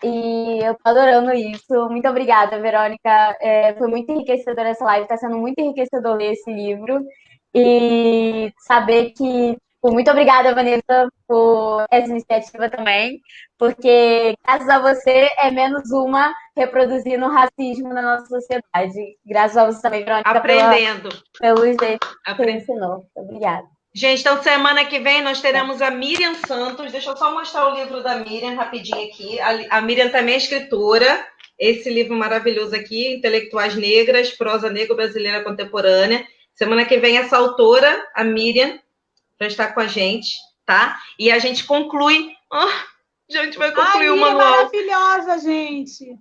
e eu tô adorando isso. Muito obrigada, Verônica, foi muito enriquecedora essa live, tá sendo muito enriquecedor ler esse livro e saber que... Muito obrigada, Vanessa, por essa iniciativa também, porque graças a você é menos uma reproduzindo o racismo na nossa sociedade. Graças a você também, Verônica, aprendendo. Pelo jeito que você ensinou. Obrigada. Gente, então semana que vem nós teremos a Miriam Santos. Deixa eu só mostrar o livro da Miriam rapidinho aqui. A Miriam também é escritora. Esse livro maravilhoso aqui, Intelectuais Negras, Prosa Negro-Brasileira Contemporânea. Semana que vem essa autora, a Miriam, vai estar com a gente, tá? E a gente conclui... a gente vai concluir o manual. Maravilhosa, gente!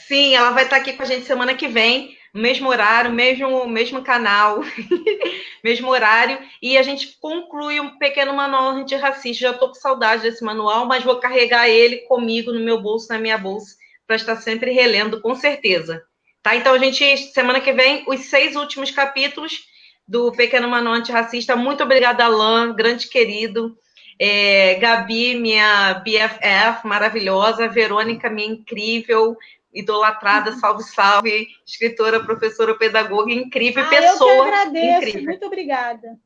Sim, ela vai estar aqui com a gente semana que vem mesmo horário, mesmo canal, mesmo horário, e a gente conclui um pequeno manual antirracista. Já estou com saudade desse manual, mas vou carregar ele comigo no meu bolso, na minha bolsa, para estar sempre relendo, com certeza. Tá? Então, a gente, semana que vem, os 6 últimos capítulos do Pequeno Manual Antirracista. Muito obrigada, Alain, grande querido. Gabi, minha BFF, maravilhosa. Verônica, minha incrível, idolatrada, salve, salve. Escritora, professora, pedagoga, incrível. Pessoa eu que agradeço. incrível. Muito obrigada.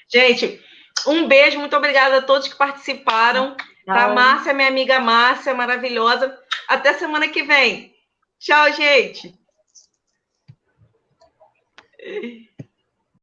Gente, um beijo, muito obrigada a todos que participaram. Tá, Márcia, minha amiga Márcia, maravilhosa. Até semana que vem. Tchau, gente.